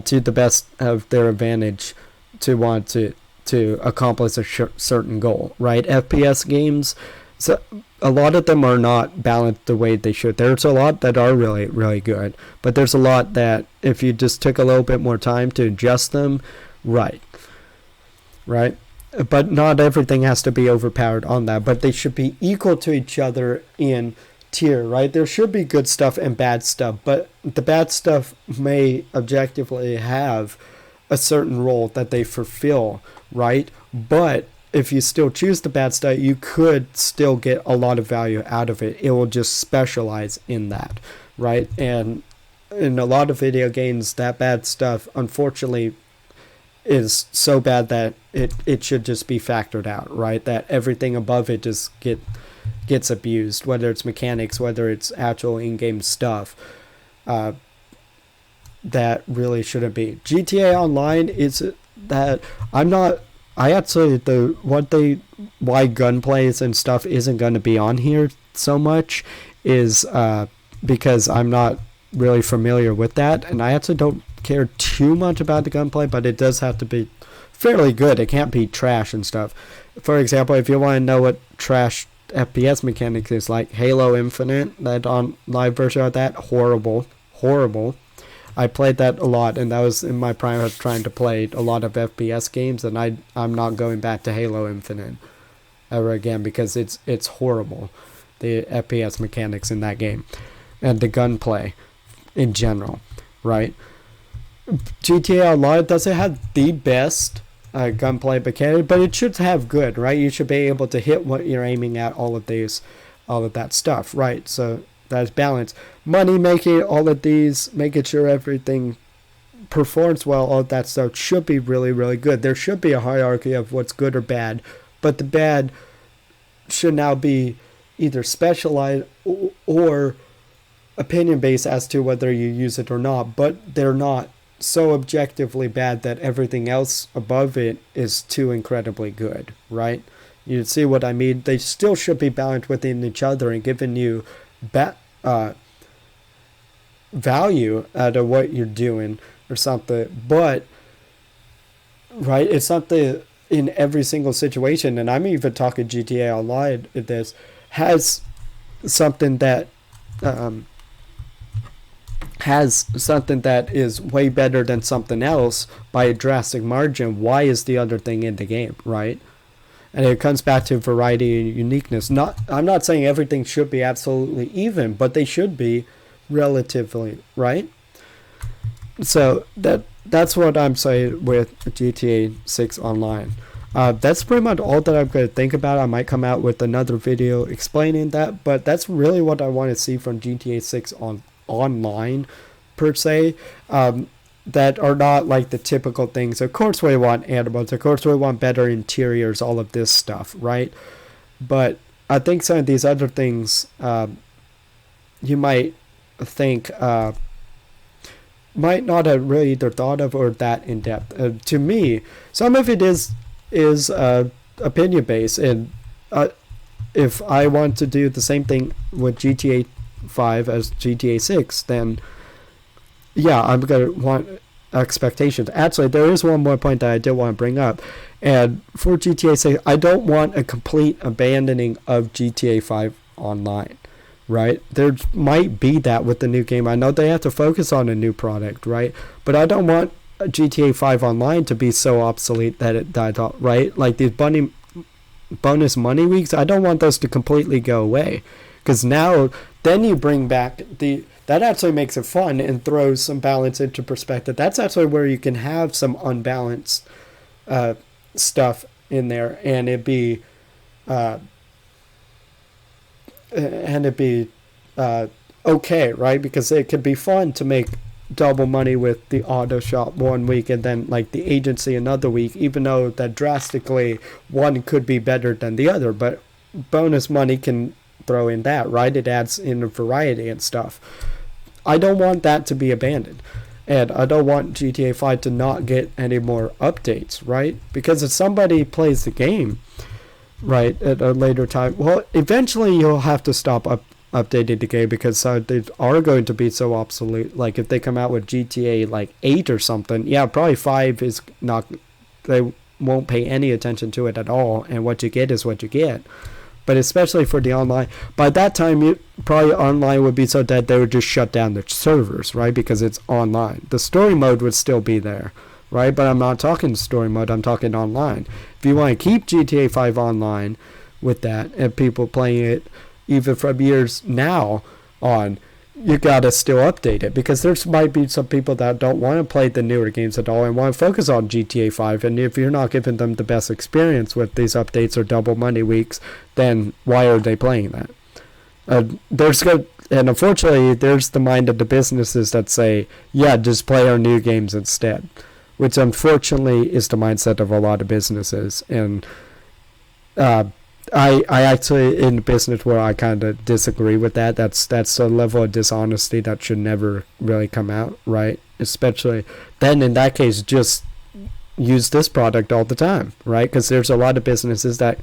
to the best of their advantage to want to accomplish a certain goal, right? FPS games, so a lot of them are not balanced the way they should. There's a lot that are really, really good, but there's a lot that if you just took a little bit more time to adjust them, right? But not everything has to be overpowered on that, but they should be equal to each other in tier, right? There should be good stuff and bad stuff, but the bad stuff may objectively have a certain role that they fulfill, right? But if you still choose the bad stuff, you could still get a lot of value out of it. It will just specialize in that, right? And in a lot of video games, that bad stuff, unfortunately, is so bad that it should just be factored out, right? That everything above it just gets abused, whether it's mechanics, whether it's actual in-game stuff. That really shouldn't be. GTA Online is that why gunplays and stuff isn't going to be on here so much is because I'm not really familiar with that, and I actually don't care too much about the gunplay, but it does have to be fairly good. It can't be trash and stuff. For example, if you want to know what trash FPS mechanics is, like Halo Infinite, that on live version of that, horrible. I played that a lot, and that was in my prime of trying to play a lot of FPS games, and I'm not going back to Halo Infinite ever again because it's horrible, the FPS mechanics in that game, and the gunplay in general, right? GTA Online doesn't have the best gunplay mechanic, but it should have good, right? You should be able to hit what you're aiming at, all of that stuff, right? So that's balance. Money making, all of these, making sure everything performs well, all of that stuff should be really, really good. There should be a hierarchy of what's good or bad, but the bad should now be either specialized or opinion based as to whether you use it or not, but they're not so objectively bad that everything else above it is too incredibly good, right? You see what I mean? They still should be balanced within each other and giving you value out of what you're doing or something, but right, it's something in every single situation, and I'm even talking GTA Online. This has something that is way better than something else by a drastic margin. Why is the other thing in the game, right? And it comes back to variety and uniqueness. I'm not saying everything should be absolutely even, but they should be relatively, right? So that's what I'm saying with GTA 6 Online. That's pretty much all that I'm going to think about. I might come out with another video explaining that, but that's really what I want to see from GTA 6 Online, per se. That are not like the typical things. Of course we want animals, of course we want better interiors, all of this stuff, right? But I think some of these other things you might think might not have really either thought of or that in depth. To me, some of it is opinion based, and if I want to do the same thing with GTA 5 as GTA 6, then yeah, I'm gonna want expectations. Actually, there is one more point that I did want to bring up, and for GTA 6, I don't want a complete abandoning of GTA 5 online. Right, there might be that with the new game. I know they have to focus on a new product, right? But I don't want GTA 5 online to be so obsolete that it died off, right? Like these bonus money weeks, I don't want those to completely go away, because now then you bring back that actually makes it fun and throws some balance into perspective. That's actually where you can have some unbalanced stuff in there, and it'd be okay, right? Because it could be fun to make double money with the auto shop one week and then like the agency another week, even though that drastically one could be better than the other. But bonus money can throw in that, right? It adds in a variety and stuff. I don't want that to be abandoned. And I don't want GTA 5 to not get any more updates, right? Because if somebody plays the game, right, at a later time, well, eventually you'll have to stop updating the game, because they are going to be so obsolete. Like if they come out with GTA like 8 or something, yeah, probably 5 is not, they won't pay any attention to it at all, and what you get is what you get. But especially for the online, by that time probably online would be so dead they would just shut down the servers, right? Because it's online. The story mode would still be there, right? But I'm not talking story mode, I'm talking online. If you want to keep GTA 5 online with that, and people playing it even from years now on, you gotta still update it, because there might be some people that don't want to play the newer games at all and want to focus on GTA 5, and if you're not giving them the best experience with these updates or double money weeks, then why are they playing that? And unfortunately, there's the mind of the businesses that say, yeah, just play our new games instead, which unfortunately is the mindset of a lot of businesses. And I actually, in business where I kind of disagree with that. That's a level of dishonesty that should never really come out, right? Especially then, in that case, just use this product all the time, right? Because there's a lot of businesses that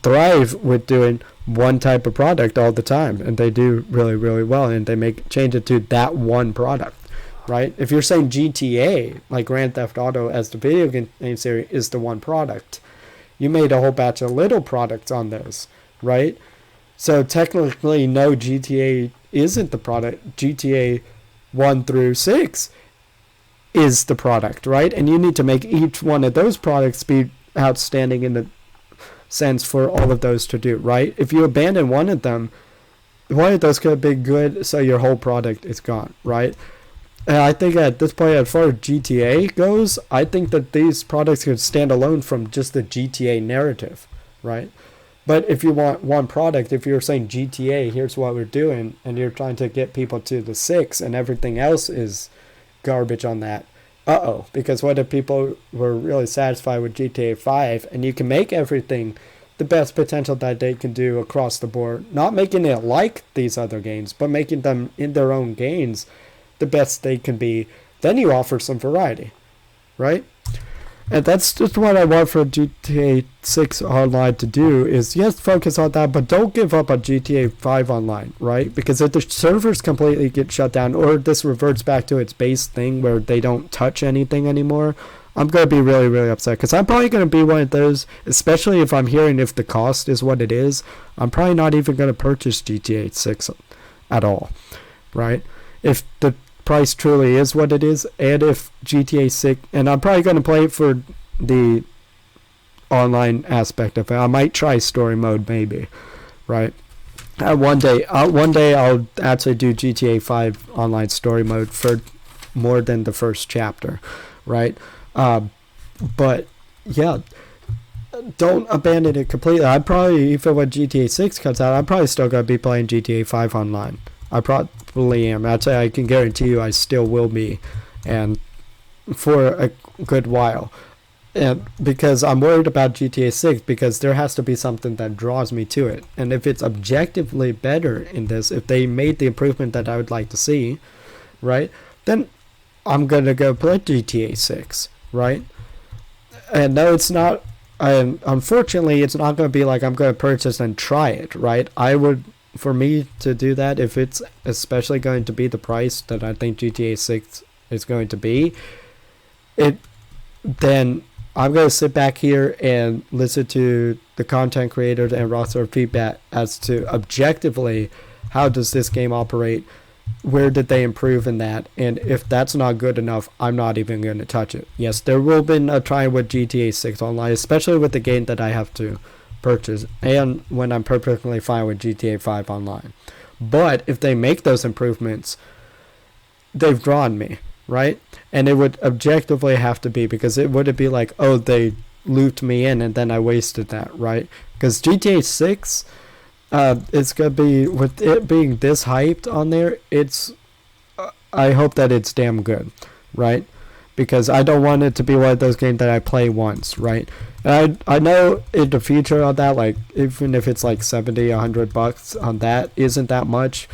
thrive with doing one type of product all the time, and they do really, really well, and they change it to that one product, right? If you're saying GTA, like Grand Theft Auto as the video game series, is the one product, you made a whole batch of little products on those, right? So technically, no, GTA isn't the product. GTA 1 through 6 is the product, right? And you need to make each one of those products be outstanding in the sense for all of those to do, right? If you abandon one of them, one of those could be good, so your whole product is gone, right? And I think at this point, as far as GTA goes, I think that these products could stand alone from just the GTA narrative, right? But if you want one product, if you're saying GTA, here's what we're doing, and you're trying to get people to the 6 and everything else is garbage on that, because what if people were really satisfied with GTA 5, and you can make everything the best potential that they can do across the board, not making it like these other games, but making them in their own games the best they can be, then you offer some variety, right? And that's just what I want for GTA 6 Online to do, is yes, focus on that, but don't give up on GTA 5 Online, right? Because if the servers completely get shut down, or this reverts back to its base thing where they don't touch anything anymore, I'm going to be really, really upset, because I'm probably going to be one of those, especially if I'm hearing if the cost is what it is, I'm probably not even going to purchase GTA 6 at all, right? If the price truly is what it is, and if GTA 6, and I'm probably going to play it for the online aspect of it. I might try story mode maybe, right? One day I'll actually do GTA 5 online story mode for more than the first chapter, right? But yeah, don't abandon it completely. I probably, even when GTA 6 comes out, I'm probably still going to be playing GTA 5 online. I probably am. Actually, I can guarantee you I still will be, and for a good while. And because I'm worried about GTA 6, because there has to be something that draws me to it. And if it's objectively better in this, if they made the improvement that I would like to see, right, then I'm going to go play GTA 6, right? And no, it's not, unfortunately, it's not going to be like I'm going to purchase and try it, right? I would, for me to do that, if it's especially going to be the price that I think GTA 6 is going to be, then I'm going to sit back here and listen to the content creators and roster feedback as to objectively how does this game operate, where did they improve in that, and if that's not good enough, I'm not even going to touch it. Yes, there will be a try with GTA 6 Online, especially with the game that I have to purchase, and when I'm perfectly fine with GTA 5 Online. But if they make those improvements, they've drawn me, right? And it would objectively have to be, because it wouldn't be like, oh, they looped me in and then I wasted that, right? Because GTA 6, it's gonna be, with it being this hyped on there, it's I hope that it's damn good, right? Because I don't want it to be one of those games that I play once, right? And I know in the future on that, like, even if it's like $70-$100 on that, isn't that much,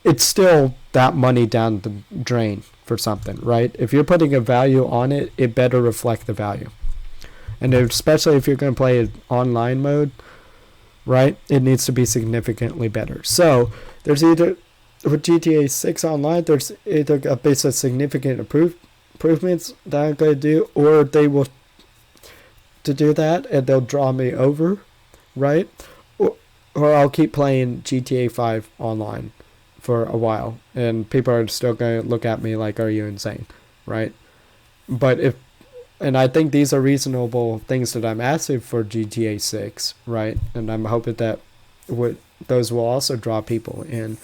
it's still that money down the drain for something, right? If you're putting a value on it, it better reflect the value. And especially if you're going to play it online mode, right, it needs to be significantly better. So there's either, with GTA 6 Online, there's either a base of significant improvements that I'm going to do, or they will to do that and they'll draw me over, right? Or I'll keep playing GTA 5 Online for a while, and people are still going to look at me like, are you insane, right? But and I think these are reasonable things that I'm asking for GTA 6, right? And I'm hoping that those will also draw people in.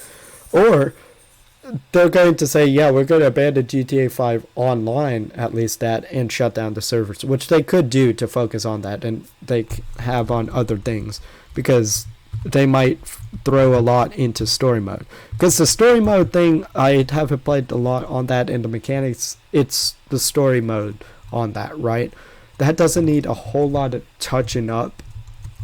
Or they're going to say, yeah, we're going to abandon GTA 5 Online, at least that, and shut down the servers, which they could do to focus on that, and they have on other things, because they might throw a lot into story mode. Because the story mode thing, I haven't played a lot on that, and the mechanics, it's the story mode on that, right? That doesn't need a whole lot of touching up,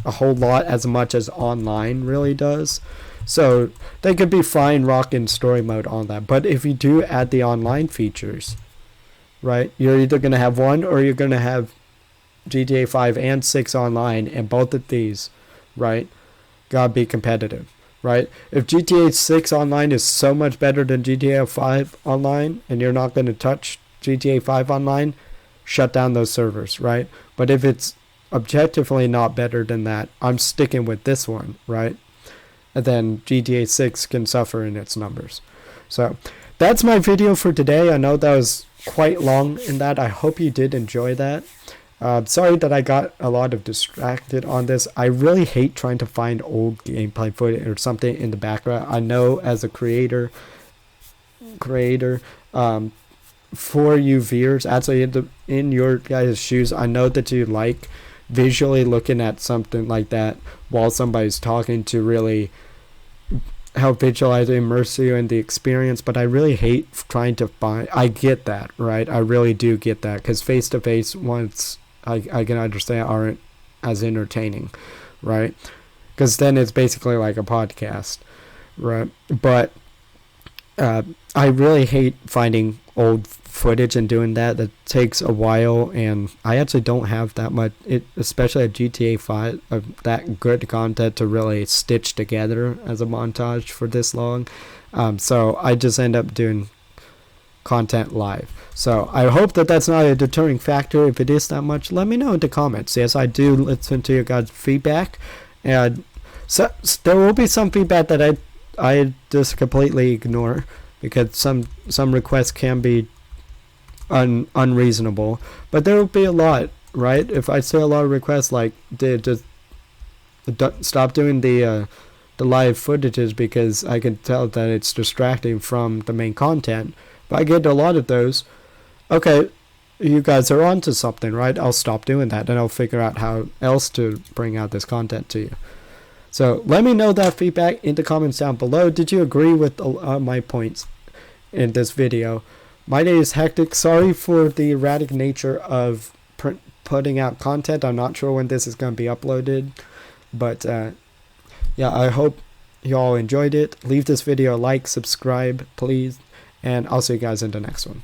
a whole lot as much as online really does. So they could be fine rocking story mode on that. But if you do add the online features, right, you're either going to have one, or you're going to have GTA 5 and 6 online, and both of these, right, gotta be competitive, right? If GTA 6 Online is so much better than GTA 5 Online, and you're not going to touch GTA 5 Online, shut down those servers, right? But if it's objectively not better than that, I'm sticking with this one, right? And then GTA 6 can suffer in its numbers. So that's my video for today. I know that was quite long in that. I hope you did enjoy that. Sorry that I got a lot of distracted on this. I really hate trying to find old gameplay footage or something in the background. I know as a creator, for you viewers, actually in your guys' shoes, I know that you like visually looking at something like that while somebody's talking to really help visualize and immerse you in the experience, but I really hate trying to find, I get that, right? I really do get that, because face-to-face ones, I can understand, aren't as entertaining, right? Because then it's basically like a podcast, right? But I really hate finding old footage and doing that. That takes a while, and I actually don't have that much, especially at GTA 5, of that good content to really stitch together as a montage for this long. So I just end up doing content live. So I hope that that's not a deterring factor. If it is that much, let me know in the comments. Yes, I do listen to your guys' feedback, and so there will be some feedback that I just completely ignore, because some requests can be unreasonable, but there will be a lot, right? If I see a lot of requests like just stop doing the live footages, because I can tell that it's distracting from the main content. If I get a lot of those, okay, you guys are onto something, right? I'll stop doing that, and I'll figure out how else to bring out this content to you. So let me know that feedback in the comments down below. Did you agree with my points in this video? My name is Hectic. Sorry for the erratic nature of putting out content. I'm not sure when this is going to be uploaded, but yeah, I hope you all enjoyed it. Leave this video a like, subscribe, please, and I'll see you guys in the next one.